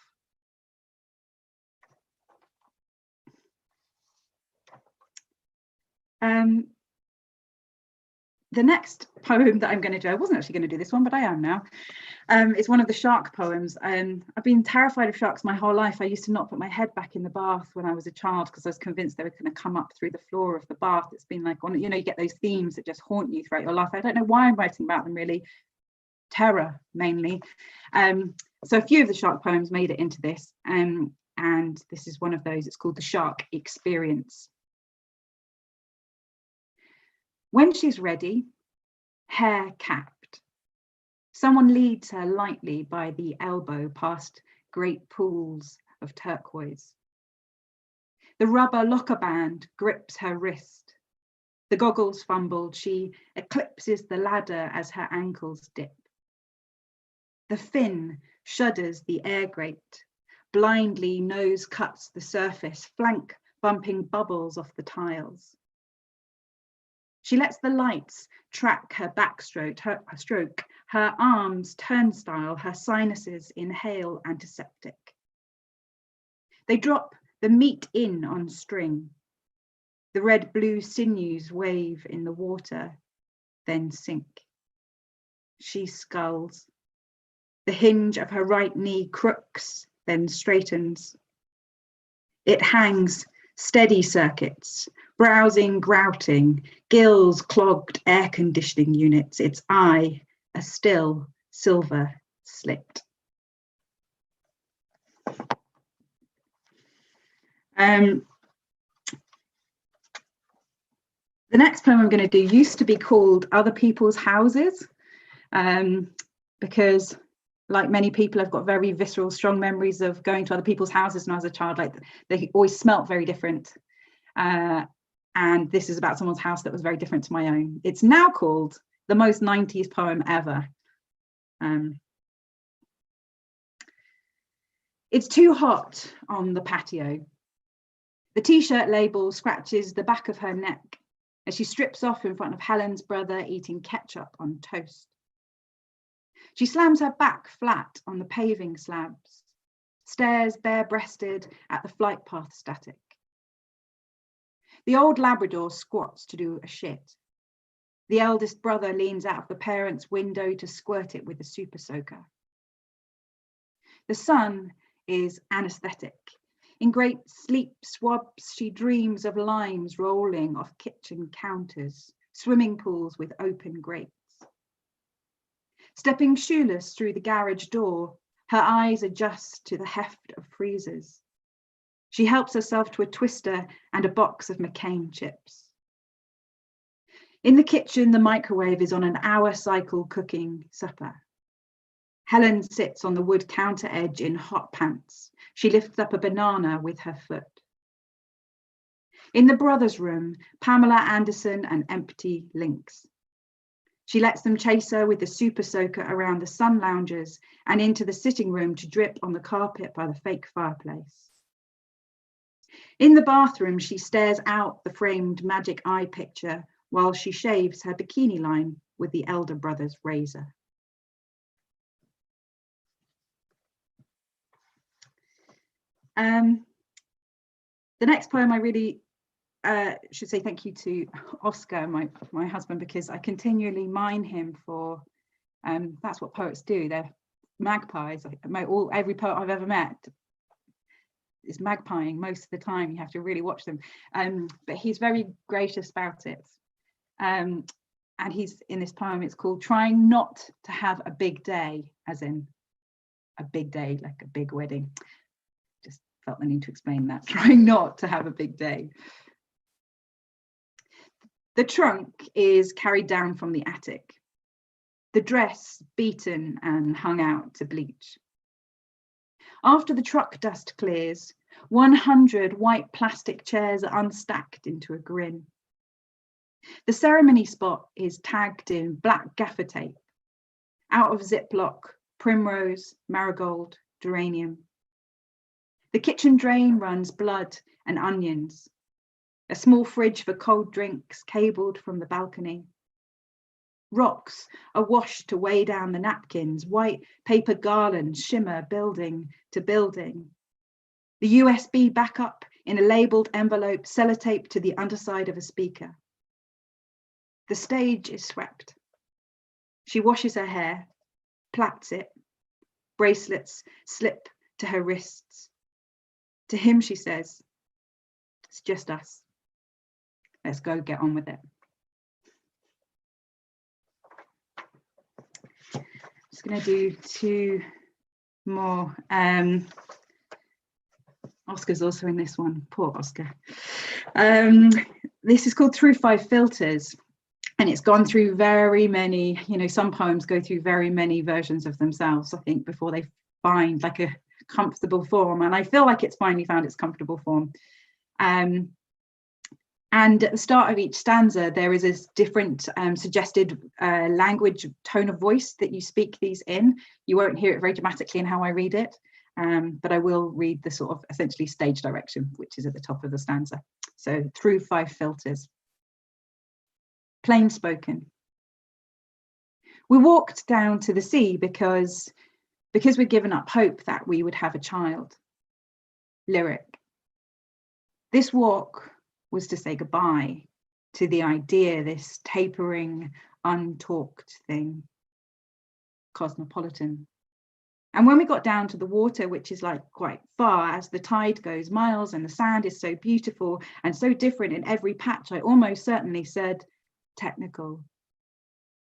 The next poem that I'm going to do, I wasn't actually going to do this one, but I am now. It's one of the shark poems. I've been terrified of sharks my whole life. I used to not put my head back in the bath when I was a child because I was convinced they were going to come up through the floor of the bath. It's been like, you know, you get those themes that just haunt you throughout your life. I don't know why I'm writing about them really. Terror, mainly. So a few of the shark poems made it into this, and this is one of those. It's called The Shark Experience. When she's ready, hair capped, someone leads her lightly by the elbow past great pools of turquoise. The rubber locker band grips her wrist. The goggles fumbled, she eclipses the ladder as her ankles dip. The fin shudders the air grate, blindly nose cuts the surface, flank bumping bubbles off the tiles. She lets the lights track her backstroke, her arms turnstile, her sinuses inhale antiseptic. They drop the meat in on string. The red-blue sinews wave in the water, then sink. She sculls. The hinge of her right knee crooks, then straightens. It hangs steady circuits, browsing, grouting, gills clogged air conditioning units, its eye a still silver slit. The next poem I'm going to do used to be called Other People's Houses, because like many people, I've got very visceral, strong memories of going to other people's houses when I was a child. Like, they always smelt very different. And this is about someone's house that was very different to my own. It's now called the most 90s poem ever. It's too hot on the patio. The t-shirt label scratches the back of her neck as she strips off in front of Helen's brother eating ketchup on toast. She slams her back flat on the paving slabs, stares bare-breasted at the flight path static. The old Labrador squats to do a shit. The eldest brother leans out of the parents' window to squirt it with a super soaker. The son is anaesthetic. In great sleep swabs, she dreams of lines rolling off kitchen counters, swimming pools with open grates. Stepping shoeless through the garage door, her eyes adjust to the heft of freezers. She helps herself to a twister and a box of McCain chips. In the kitchen, the microwave is on an hour cycle cooking supper. Helen sits on the wood counter edge in hot pants. She lifts up a banana with her foot. In the brothers' room, Pamela Anderson and empty Lynx. She lets them chase her with the super soaker around the sun loungers and into the sitting room to drip on the carpet by the fake fireplace. In the bathroom, she stares out the framed magic eye picture while she shaves her bikini line with the elder brother's razor. The next poem, I really should say thank you to Oscar, my husband, because I continually mine him for, that's what poets do, they're magpies. Every poet I've ever met is magpieing most of the time. You have to really watch them, but he's very gracious about it. And he's in this poem, it's called Trying Not to Have a Big Day, as in a big day, like a big wedding. Just felt the need to explain that. Trying not to have a big day. The trunk is carried down from the attic. The dress beaten and hung out to bleach. After the truck dust clears, 100 white plastic chairs are unstacked into a grin. The ceremony spot is tagged in black gaffer tape, out of Ziploc, primrose, marigold, geranium. The kitchen drain runs blood and onions. A small fridge for cold drinks cabled from the balcony. Rocks are washed to weigh down the napkins, white paper garlands shimmer building to building. The USB backup in a labeled envelope sellotaped to the underside of a speaker. The stage is swept. She washes her hair, plaits it, bracelets slip to her wrists. To him, she says, "It's just us. Let's go get on with it." Just going to do 2 more. Oscar's also in this one. Poor Oscar. This is called Through 5 Filters, and it's gone through very many, some poems go through very many versions of themselves, I think, before they find like a comfortable form, and I feel like it's finally found its comfortable form. And at the start of each stanza, there is a different suggested language, tone of voice that you speak these in. You won't hear it very dramatically in how I read it, but I will read the sort of essentially stage direction, which is at the top of the stanza. So Through 5 Filters. Plain spoken. We walked down to the sea because we'd given up hope that we would have a child. Lyric. This walk was to say goodbye to the idea, this tapering, untalked thing. Cosmopolitan. And when we got down to the water, which is like quite far as the tide goes miles and the sand is so beautiful and so different in every patch, I almost certainly said technical.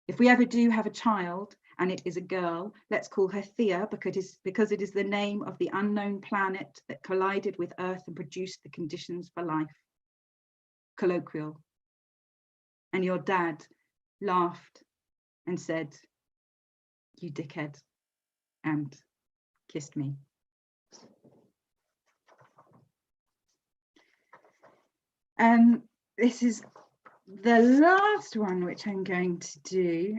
If we ever do have a child and it is a girl, let's call her Thea because it is the name of the unknown planet that collided with Earth and produced the conditions for life. Colloquial. And your dad laughed and said, "You dickhead," and kissed me. This is the last one which I'm going to do.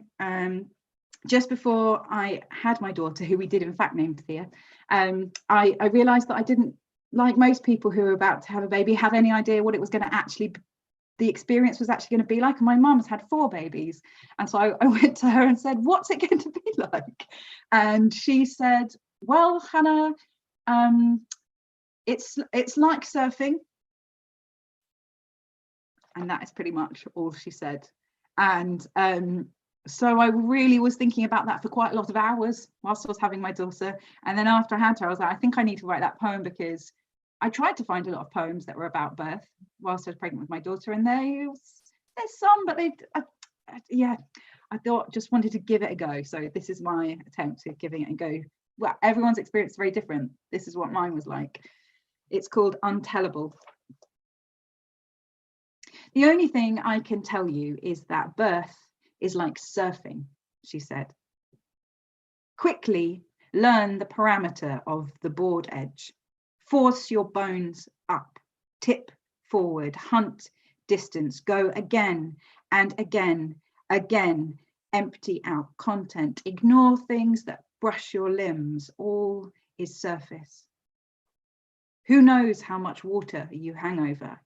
Just before I had my daughter, who we did in fact name Thea, I realised that I didn't, like most people who are about to have a baby, have any idea what it was going to actually, the experience was actually going to be like. And my mum's had 4 babies. And so I went to her and said, "What's it going to be like?" And she said, "Well, Hannah, it's like surfing." And that is pretty much all she said. And so I really was thinking about that for quite a lot of hours whilst I was having my daughter. And then after I had her, I was like, I think I need to write that poem, because I tried to find a lot of poems that were about birth whilst I was pregnant with my daughter, and there's some, but I thought, just wanted to give it a go. So this is my attempt at giving it a go. Well, everyone's experience is very different. This is what mine was like. It's called Untellable. The only thing I can tell you is that birth is like surfing, she said. Quickly learn the parameter of the board edge. Force your bones up, tip forward, hunt distance, go again and again, empty out content, ignore things that brush your limbs, all is surface. Who knows how much water you hang over?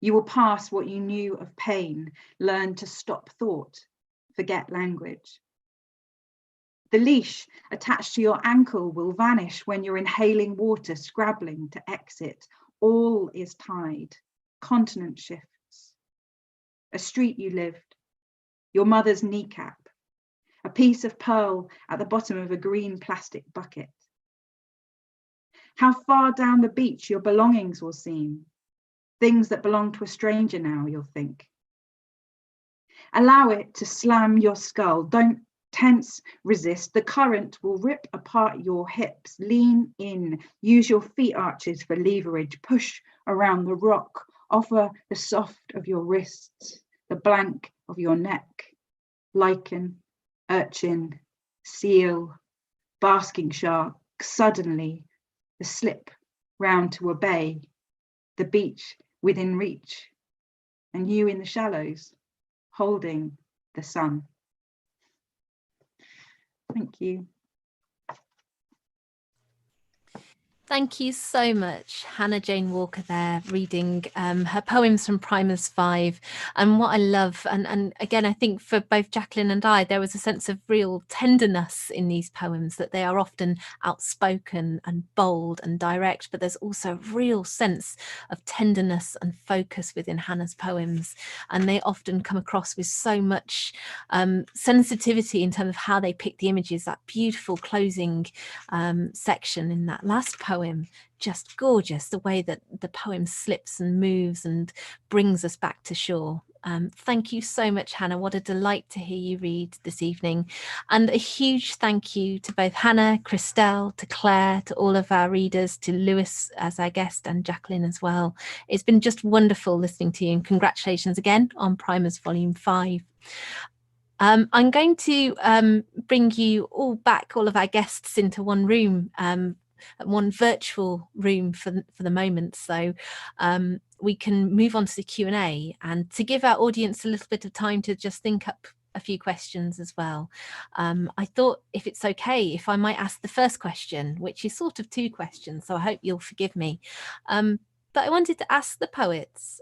You will pass what you knew of pain, learn to stop thought, forget language. The leash attached to your ankle will vanish when you're inhaling water, scrabbling to exit. All is tied, continent shifts. A street you lived, your mother's kneecap, a piece of pearl at the bottom of a green plastic bucket. How far down the beach your belongings will seem. Things that belong to a stranger now, you'll think. Allow it to slam your skull. Don't tense, resist. The current will rip apart your hips. Lean in. Use your feet arches for leverage. Push around the rock. Offer the soft of your wrists, the blank of your neck. Lichen, urchin, seal, basking shark. Suddenly, the slip round to a bay. The beach within reach. and you in the shallows, holding the sun. Thank you. Thank you so much, Hannah Jane Walker there, reading her poems from Primers 5. And what I love, and again, I think for both Jacqueline and I, there was a sense of real tenderness in these poems, that they are often outspoken and bold and direct, but there's also a real sense of tenderness and focus within Hannah's poems. And they often come across with so much sensitivity in terms of how they pick the images. That beautiful closing section in that last poem, just gorgeous, the way that the poem slips and moves and brings us back to shore. Thank you so much, Hannah. What a delight to hear you read this evening. And a huge thank you to both Hannah, Krystelle, to Claire, to all of our readers, to Lewis as our guest, and Jacqueline as well. It's been just wonderful listening to you, and congratulations again on Primers Volume 5. I'm going to bring you all back, all of our guests, into one room, one virtual room for the moment, so we can move on to the Q&A, and to give our audience a little bit of time to just think up a few questions as well. I thought, if it's okay, if I might ask the first question, which is sort of two questions, so I hope you'll forgive me. But I wanted to ask the poets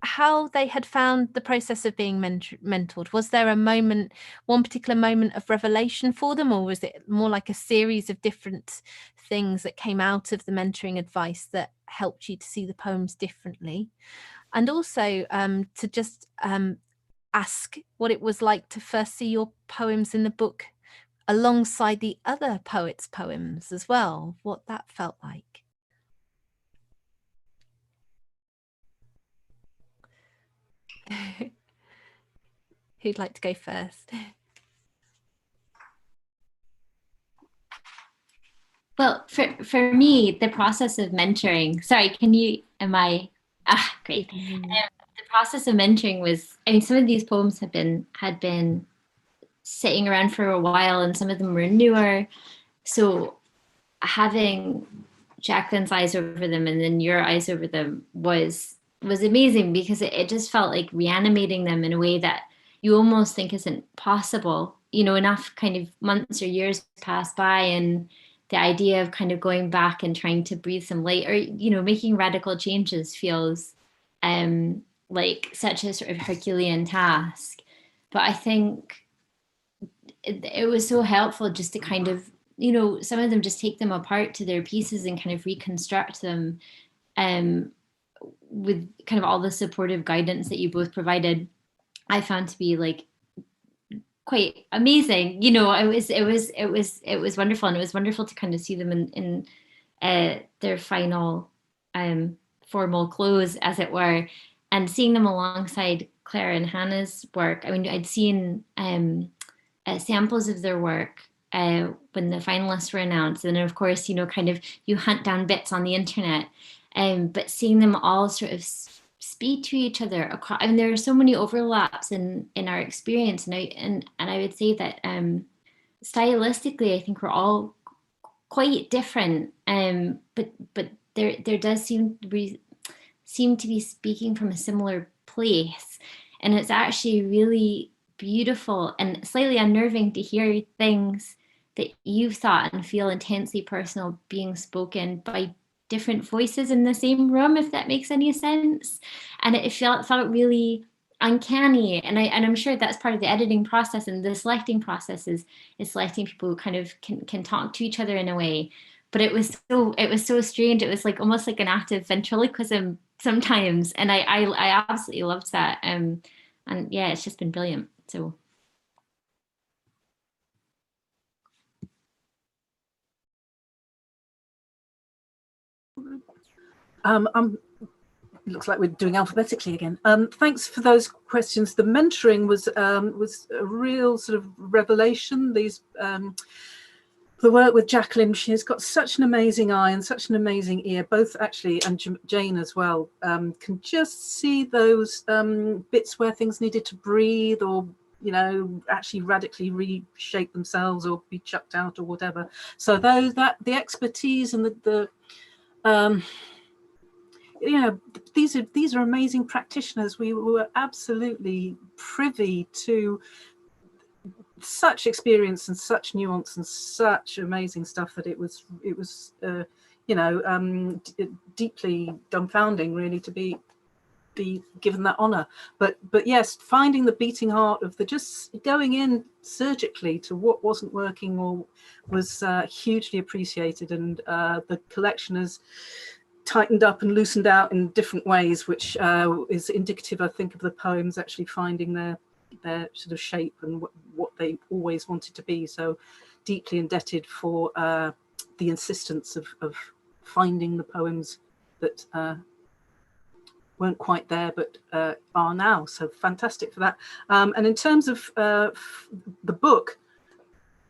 how they had found the process of being mentored. Was there a moment, one particular moment of revelation for them, or was it more like a series of different things that came out of the mentoring advice that helped you to see the poems differently? And also to just ask what it was like to first see your poems in the book alongside the other poets' poems as well, what that felt like. Who'd like to go first? Well, for me, the process of mentoring, sorry, great. The process of mentoring was, I mean, some of these poems had been sitting around for a while, and some of them were newer. So having Jacqueline's eyes over them and then your eyes over them was amazing, because it just felt like reanimating them in a way that you almost think isn't possible. You know, enough kind of months or years pass by, and the idea of kind of going back and trying to breathe some light, or, you know, making radical changes feels like such a sort of Herculean task. But I think it was so helpful just to kind of, you know, some of them just take them apart to their pieces and kind of reconstruct them with kind of all the supportive guidance that you both provided. I found to be like quite amazing. You know, it was wonderful, and it was wonderful to kind of see them in their final formal close, as it were, and seeing them alongside Claire and Hannah's work. I mean, I'd seen samples of their work when the finalists were announced, and of course, you know, kind of you hunt down bits on the internet, but seeing them all sort of speak to each other across, I mean, there are so many overlaps in our experience, and I would say that stylistically, I think we're all quite different, but there does seem to be speaking from a similar place, and it's actually really beautiful and slightly unnerving to hear things that you've thought and feel intensely personal being spoken by different voices in the same room, if that makes any sense. And it felt really uncanny, and I'm sure that's part of the editing process, and the selecting process is selecting people who kind of can talk to each other in a way. But it was so strange. It was like almost like an act of ventriloquism sometimes, and I absolutely loved that. And yeah, it's just been brilliant. So. Looks like we're doing alphabetically again. Thanks for those questions. The mentoring was a real sort of revelation. The work with Jacqueline, she's got such an amazing eye and such an amazing ear, both actually, and Jane as well, can just see those bits where things needed to breathe, or, you know, actually radically reshape themselves or be chucked out or whatever. So the expertise and you know, these are amazing practitioners. We were absolutely privy to such experience and such nuance and such amazing stuff that it was you know, deeply dumbfounding, really, to be given that honor. But yes, finding the beating heart of the just going in surgically to what wasn't working or was hugely appreciated, and the collection has tightened up and loosened out in different ways, which is indicative, I think, of the poems actually finding their sort of shape and what they always wanted to be. So deeply indebted for the insistence of finding the poems that weren't quite there but are now. So fantastic for that. And in terms of the book,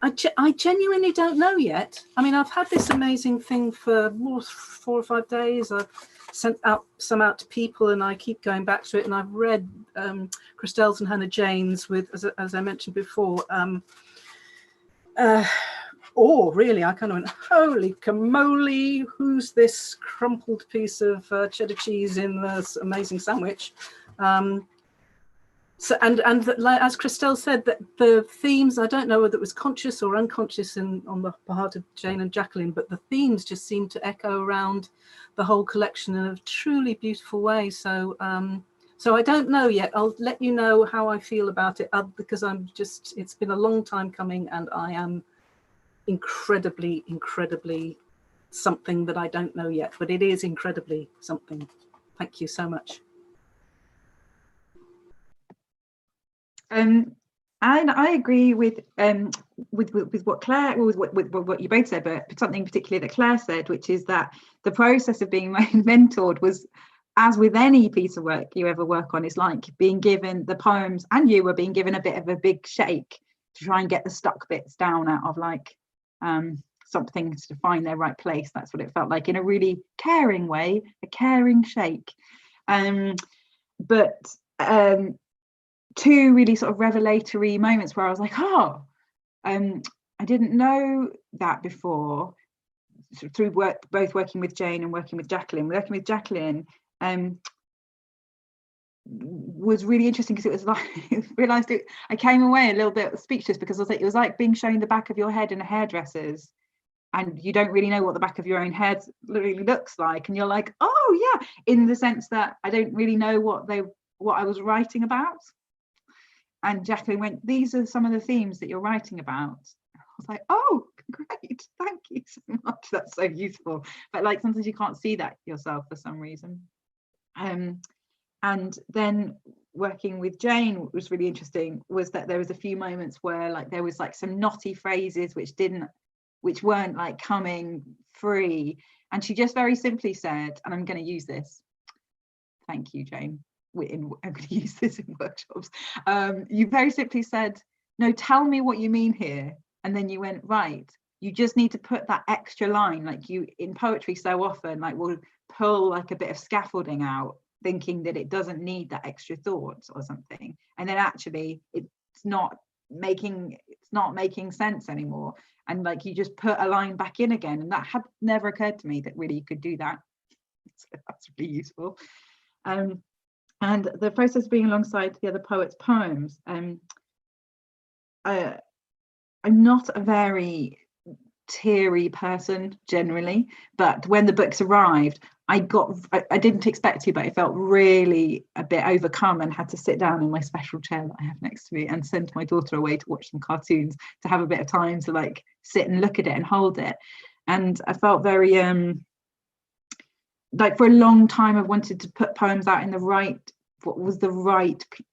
I genuinely don't know yet. I mean, I've had this amazing thing for 4 or 5 days. I've sent some out to people, and I keep going back to it. And I've read Krystelle's and Hannah Jane's with, as I mentioned before. Really, I kind of went, holy camole, who's this crumpled piece of cheddar cheese in this amazing sandwich? So, and as Krystelle said, that the themes, I don't know whether it was conscious or unconscious on the part of Jane and Jacqueline, but the themes just seem to echo around the whole collection in a truly beautiful way. So so I don't know yet. I'll let you know how I feel about it, because it's been a long time coming, and I am incredibly something that I don't know yet, but it is incredibly something. Thank you so much. And I agree with what Claire, with what you both said, but something particularly that Claire said, which is that the process of being mentored was, as with any piece of work you ever work on, is like being given the poems, and you were being given a bit of a big shake to try and get the stuck bits down out of like something to find their right place. That's what it felt like, in a really caring way, a caring shake. But two really sort of revelatory moments where I was like, oh, I didn't know that before, through work, both working with Jane and working with Jacqueline. Working with Jacqueline was really interesting, because it was like I came away a little bit speechless, because it was like being shown the back of your head in a hairdresser's, and you don't really know what the back of your own head really looks like, and you're like, oh yeah, in the sense that I don't really know what I was writing about. And Jacqueline went, these are some of the themes that you're writing about. I was like, oh, great, thank you so much, that's so useful. But like, sometimes you can't see that yourself for some reason. And then working with Jane, what was really interesting was that there was a few moments where like there was like some knotty phrases which weren't like coming free, and she just very simply said, and I'm going to use this, thank you, Jane, I'm going to use this in workshops. You very simply said, no, tell me what you mean here. And then you went, right, you just need to put that extra line, like you in poetry so often, like we'll pull like a bit of scaffolding out, thinking that it doesn't need that extra thought or something. And then actually it's not making sense anymore. And like you just put a line back in again. And that had never occurred to me that really you could do that. So that's really useful. And the process of being alongside the other poets' poems, I'm not a very teary person generally, but when the books arrived, I didn't expect to, but I felt really a bit overcome, and had to sit down in my special chair that I have next to me and send my daughter away to watch some cartoons to have a bit of time to like sit and look at it and hold it. And I felt very like for a long time I wanted to put poems out in the right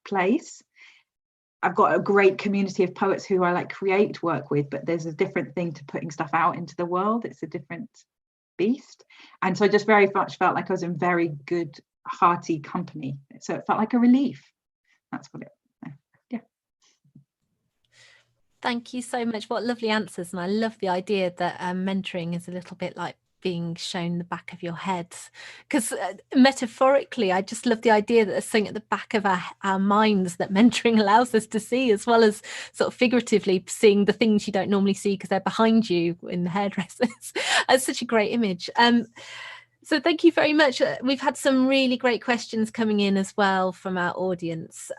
place. I've got a great community of poets who I like create work with, but there's a different thing to putting stuff out into the world. It's a different beast. And so I just very much felt like I was in very good, hearty company. So it felt like a relief. That's what yeah. Thank you so much. What lovely answers. And I love the idea that mentoring is a little bit like being shown the back of your head, because metaphorically I just love the idea that there's something at the back of our minds that mentoring allows us to see, as well as sort of figuratively seeing the things you don't normally see because they're behind you in the hairdressers. It's such a great image. So thank you very much. We've had some really great questions coming in as well from our audience.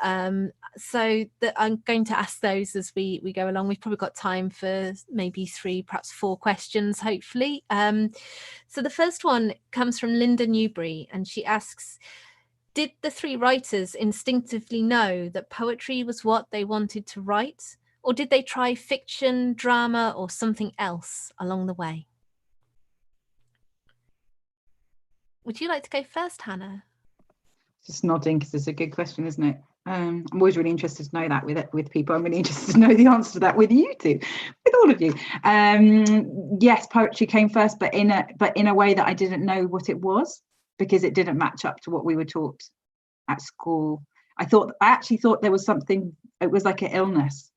So I'm going to ask those as we go along. We've probably got time for maybe 3, perhaps 4 questions, hopefully. So the first one comes from Linda Newbury, and she asks, did the 3 writers instinctively know that poetry was what they wanted to write? Or did they try fiction, drama, or something else along the way? Would you like to go first, Hannah? Just nodding because it's a good question, isn't it? I'm always really interested to know that with people. I'm really interested to know the answer to that with you two, with all of you. Yes, poetry came first, but in a way that I didn't know what it was, because it didn't match up to what we were taught at school. I actually thought there was something. It was like an illness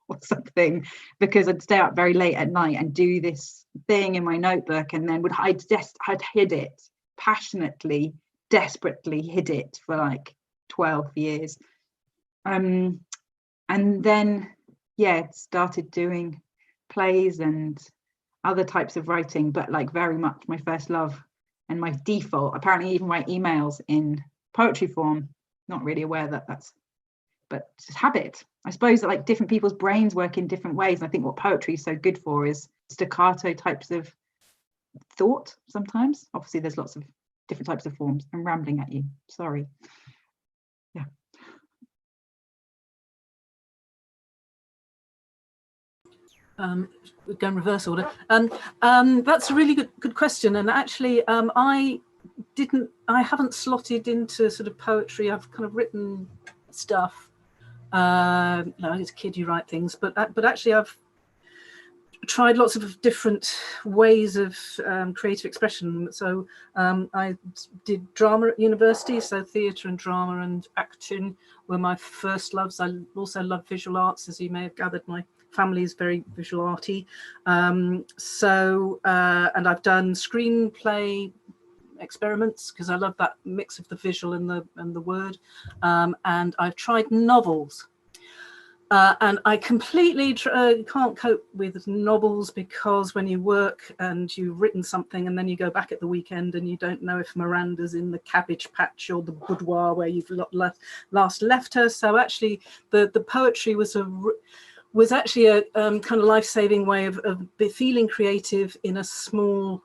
or something, because I'd stay up very late at night and do this thing in my notebook, and then I'd hid it passionately, desperately hid it for like 12 years. And then, started doing plays and other types of writing, but like very much my first love and my default, apparently even write emails in poetry form. Not really aware that's, but just habit. I suppose that like different people's brains work in different ways. And I think what poetry is so good for is staccato types of thought sometimes. Obviously there's lots of different types of forms. I'm rambling at you, sorry. Yeah. We're going reverse order. That's a really good question, and actually I haven't slotted into sort of poetry. I've kind of written stuff. As a kid you write things, but actually I've tried lots of different ways of creative expression. So I did drama at university, so theatre and drama and acting were my first loves. I also love visual arts, as you may have gathered. My family is very visual arty. And I've done screenplay experiments because I love that mix of the visual and the word. And I've tried novels. And I completely can't cope with novels, because when you work and you've written something and then you go back at the weekend and you don't know if Miranda's in the cabbage patch or the boudoir where you've last left her. So actually the poetry was actually a kind of life-saving way of feeling creative in a small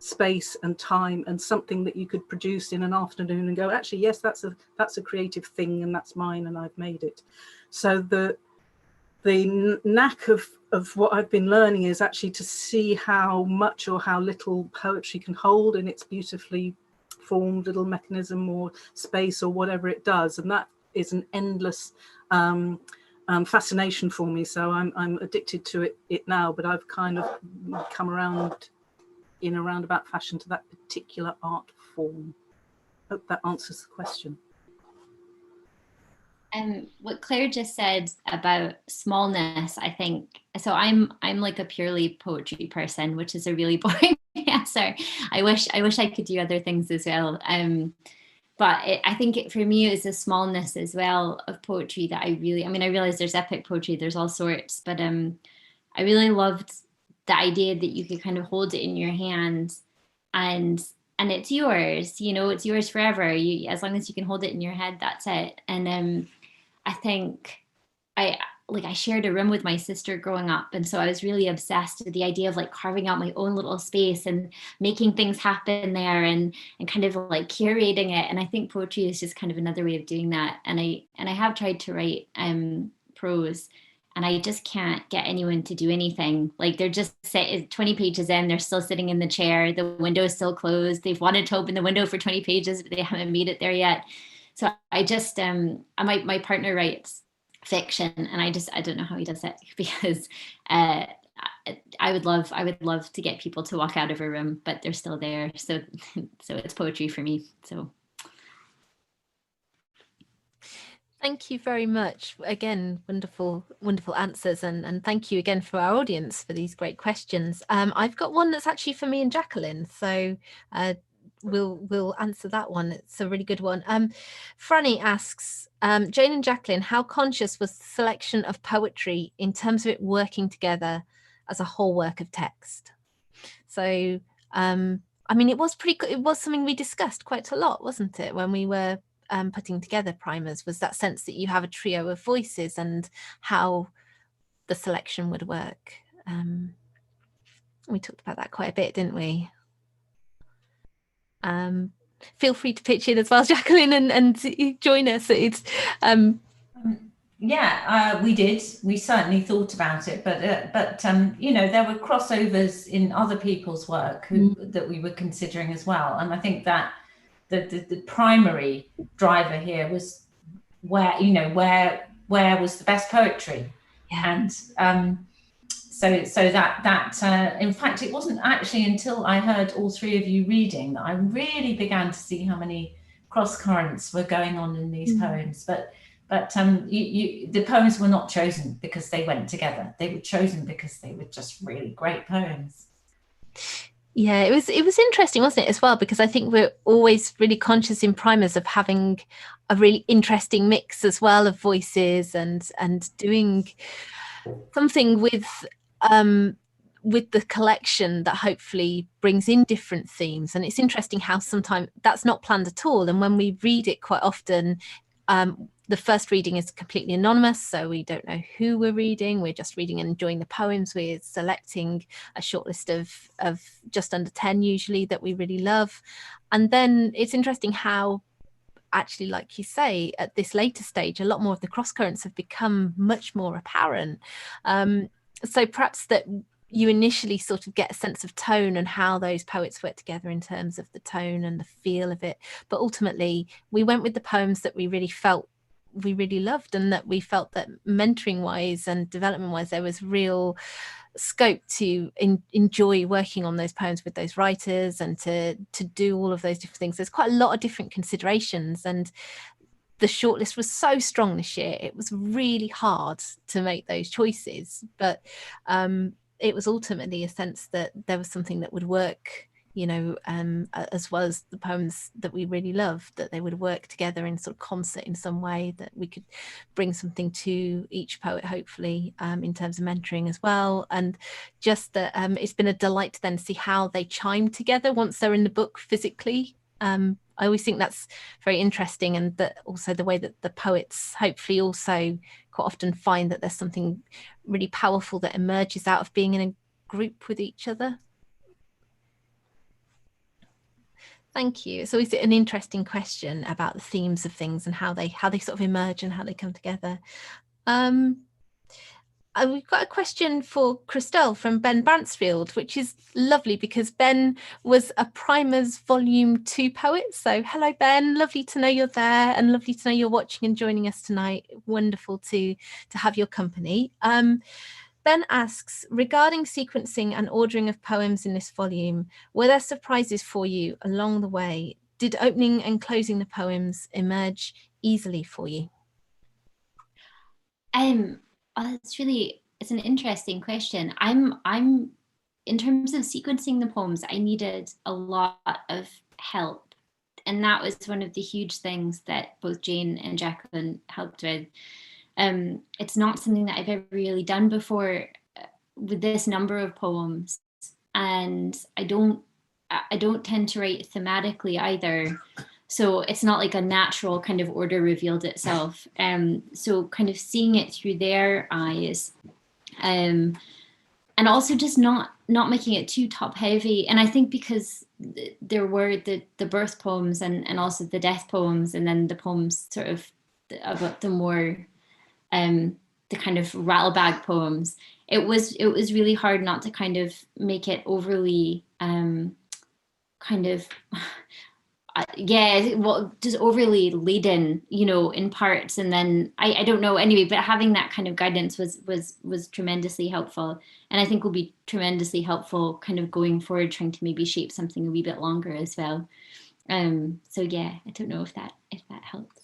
space and time, and something that you could produce in an afternoon and go, actually, yes, that's a creative thing and that's mine and I've made it. So the knack of what I've been learning is actually to see how much or how little poetry can hold in its beautifully formed little mechanism or space or whatever it does, and that is an endless fascination for me. So I'm addicted to it now, but I've kind of come around in a roundabout fashion to that particular art form. Hope that answers the question. What Claire just said about smallness, I think, so I'm like a purely poetry person, which is a really boring answer. I wish I could do other things as well. But I think for me, it was the smallness as well of poetry that I realize there's epic poetry, there's all sorts, but I really loved the idea that you could kind of hold it in your hand and it's yours, it's yours forever. As long as you can hold it in your head, that's it. And I think I shared a room with my sister growing up. And so I was really obsessed with the idea of like carving out my own little space and making things happen there and kind of like curating it. And I think poetry is just kind of another way of doing that. And I have tried to write prose, and I just can't get anyone to do anything. Like they're just 20 pages in, they're still sitting in the chair, the window is still closed. They've wanted to open the window for 20 pages, but they haven't made it there yet. So I just, my partner writes fiction, and I don't know how he does it, because I would love to get people to walk out of a room, but they're still there. So it's poetry for me. So. Thank you very much. Again, wonderful answers, and thank you again for our audience for these great questions. I've got one that's actually for me and Jacqueline, so we'll answer that one. It's a really good one. Franny asks, Jane and Jacqueline, how conscious was the selection of poetry in terms of it working together as a whole work of text? So I mean, it was something we discussed quite a lot, wasn't it, when we were putting together primers, was that sense that you have a trio of voices and how the selection would work. We talked about that quite a bit, didn't we? Feel free to pitch in as well, Jacqueline, and join us. It's yeah, we did. We certainly thought about it, but you know, there were crossovers in other people's work that we were considering as well. And I think that the primary driver here was where was the best poetry, and so that in fact, it wasn't actually until I heard all three of you reading that I really began to see how many cross currents were going on in these poems. But the poems were not chosen because they went together. They were chosen because they were just really great poems. Yeah, it was interesting, wasn't it, as well, because I think we're always really conscious in primers of having a really interesting mix as well of voices and doing something with the collection that hopefully brings in different themes. And it's interesting how sometimes that's not planned at all, and when we read it, quite often the first reading is completely anonymous, so we don't know who we're reading. We're just reading and enjoying the poems. We're selecting a shortlist of just under 10 usually that we really love. And then it's interesting how, actually, like you say, at this later stage, a lot more of the cross currents have become much more apparent. So perhaps that you initially sort of get a sense of tone and how those poets work together in terms of the tone and the feel of it. But ultimately, we went with the poems that we really felt we really loved, and that we felt that mentoring wise and development wise, there was real scope to enjoy working on those poems with those writers and to do all of those different things. There's quite a lot of different considerations, and the shortlist was so strong this year. It was really hard to make those choices, but it was ultimately a sense that there was something that would work, you know, as well as the poems that we really loved, that they would work together in sort of concert in some way, that we could bring something to each poet, hopefully, in terms of mentoring as well. And just that it's been a delight to then see how they chime together once they're in the book physically. I always think that's very interesting, and that also the way that the poets hopefully also quite often find that there's something really powerful that emerges out of being in a group with each other. Thank you. It's always an interesting question about the themes of things and how they sort of emerge and how they come together. We've got a question for Krystelle from Ben Bansfield, which is lovely because Ben was a Primers Volume 2 poet. So hello, Ben. Lovely to know you're there, and lovely to know you're watching and joining us tonight. Wonderful to have your company. Ben asks, regarding sequencing and ordering of poems in this volume, were there surprises for you along the way? Did opening and closing the poems emerge easily for you? It's an interesting question. I'm in terms of sequencing the poems, I needed a lot of help. And that was one of the huge things that both Jane and Jacqueline helped with. It's not something that I've ever really done before with this number of poems. And I don't tend to write thematically either. So it's not like a natural kind of order revealed itself. So kind of seeing it through their eyes, and also just not making it too top heavy. And I think because there were the birth poems and also the death poems, and then the poems sort of about the more the kind of rattlebag poems, it was really hard not to kind of make it overly just overly laden, you know, in parts. And then I don't know, anyway, but having that kind of guidance was tremendously helpful, and I think will be tremendously helpful kind of going forward, trying to maybe shape something a wee bit longer as well. So yeah, I don't know if that helps.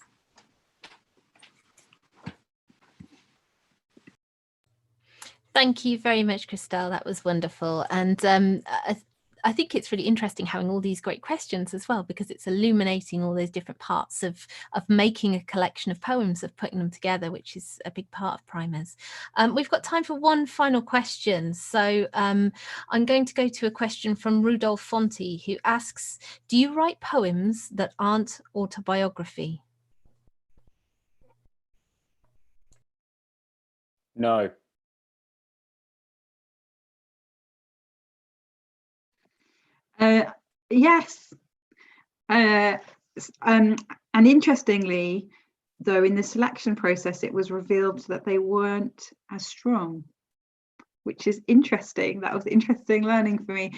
Thank you very much, Krystelle. That was wonderful. And I think it's really interesting having all these great questions as well, because it's illuminating all those different parts of making a collection of poems, of putting them together, which is a big part of primers. We've got time for one final question. So I'm going to go to a question from Rudolph Fonti, who asks, do you write poems that aren't autobiography? No. Yes. And interestingly, though, in the selection process, it was revealed that they weren't as strong, which is interesting. That was interesting learning for me.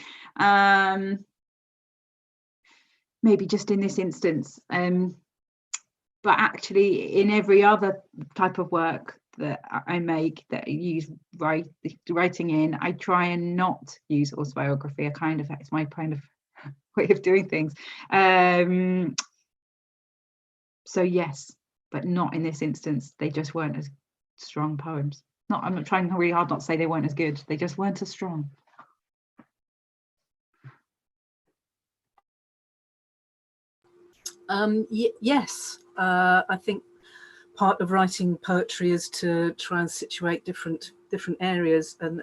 Maybe just in this instance, but actually in every other type of work that I make, that I use writing in, I try and not use autobiography. It's my kind of way of doing things. So yes, but not in this instance. They just weren't as strong poems. I'm not trying really hard not to say they weren't as good. They just weren't as strong. Yes, I think part of writing poetry is to try and situate different areas and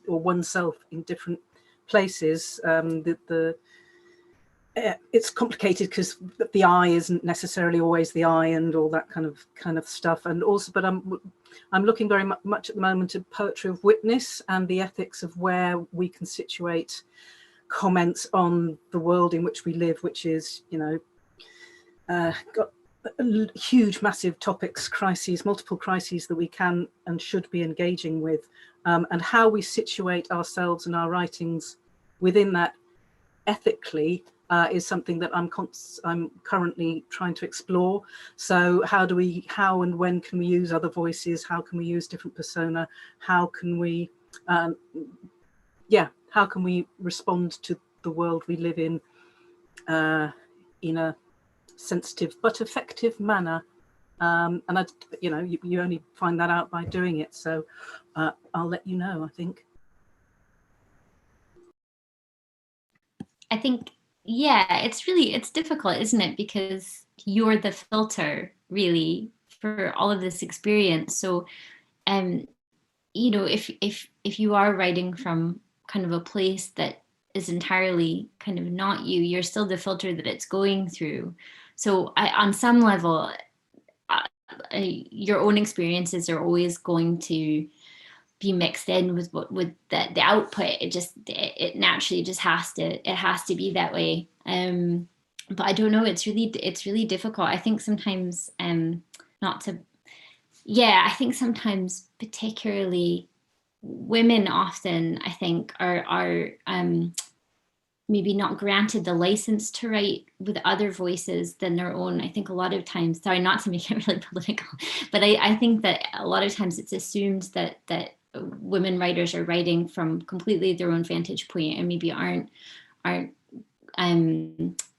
or oneself in different places. It's complicated because the eye isn't necessarily always the eye and all that kind of stuff. And also, but I'm looking very much at the moment at poetry of witness and the ethics of where we can situate comments on the world in which we live, which is, got huge, massive topics, crises, multiple crises that we can and should be engaging with, and how we situate ourselves and our writings within that ethically is something that I'm currently trying to explore. So how and when can we use other voices? How can we use different persona? How can we, how can we respond to the world we live in a sensitive but effective manner? And you only find that out by doing it. So I'll let you know, I think. I think, yeah, it's difficult, isn't it? Because you're the filter really for all of this experience. So, if you are writing from kind of a place that is entirely kind of not you, you're still the filter that it's going through. So on some level, your own experiences are always going to be mixed in with the output. It naturally just has to be that way. But I don't know, it's really difficult. I think sometimes I think sometimes particularly women often, I think, are maybe not granted the license to write with other voices than their own. I think a lot of times, sorry, not to make it really political, but I think that a lot of times it's assumed that women writers are writing from completely their own vantage point and maybe aren't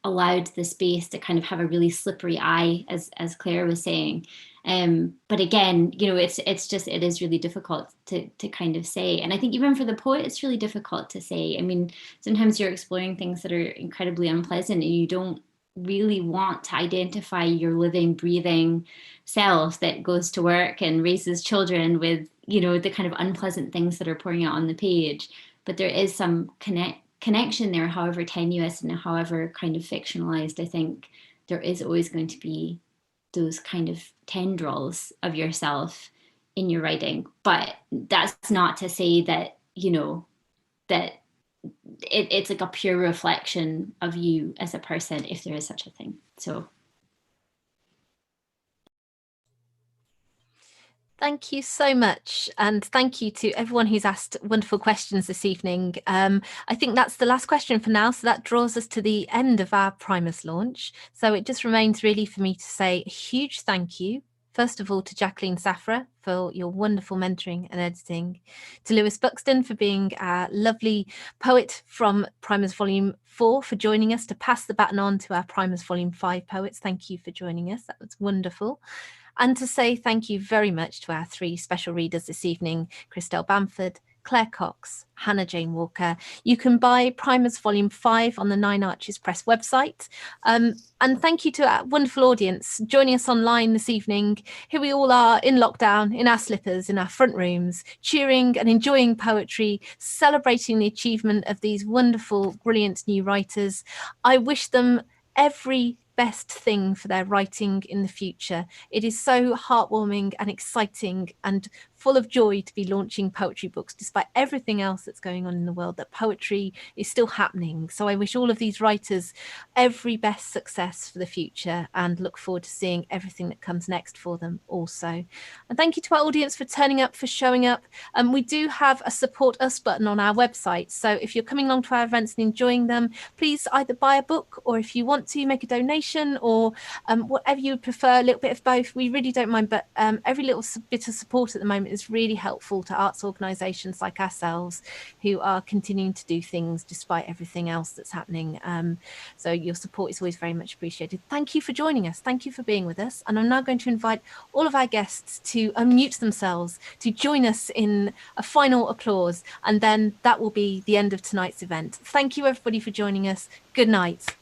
allowed the space to kind of have a really slippery eye, as Claire was saying. But again, it is really difficult to kind of say. And I think even for the poet, it's really difficult to say. I mean, sometimes you're exploring things that are incredibly unpleasant and you don't really want to identify your living, breathing self that goes to work and raises children with, the kind of unpleasant things that are pouring out on the page. But there is some connection there, however tenuous and however kind of fictionalized. I think there is always going to be those kind of tendrils of yourself in your writing. But that's not to say that, that it's like a pure reflection of you as a person, if there is such a thing. So thank you so much. And thank you to everyone who's asked wonderful questions this evening. I think that's the last question for now. So that draws us to the end of our Primers launch. So it just remains really for me to say a huge thank you, first of all, to Jacqueline Saphra for your wonderful mentoring and editing, to Lewis Buxton for being our lovely poet from Primers Volume 4 for joining us to pass the baton on to our Primers Volume 5 poets. Thank you for joining us. That was wonderful. And to say thank you very much to our three special readers this evening, Krystelle Bamford, Claire Cox, Hannah Jane Walker. You can buy Primers Volume 5 on the Nine Arches Press website. And thank you to our wonderful audience joining us online this evening. Here we all are in lockdown, in our slippers, in our front rooms, cheering and enjoying poetry, celebrating the achievement of these wonderful, brilliant new writers. I wish them every best thing for their writing in the future. It is so heartwarming and exciting and full of joy to be launching poetry books despite everything else that's going on in the world, that poetry is still happening. So I wish all of these writers every best success for the future and look forward to seeing everything that comes next for them also. And thank you to our audience for turning up, for showing up. We do have a support us button on our website. So if you're coming along to our events and enjoying them, please either buy a book, or if you want to, make a donation, or whatever you would prefer, a little bit of both. We really don't mind, but every little bit of support at the moment is really helpful to arts organisations like ourselves who are continuing to do things despite everything else that's happening. So your support is always very much appreciated. Thank you for joining us. Thank you for being with us. And I'm now going to invite all of our guests to unmute themselves to join us in a final applause. And then that will be the end of tonight's event. Thank you, everybody, for joining us. Good night.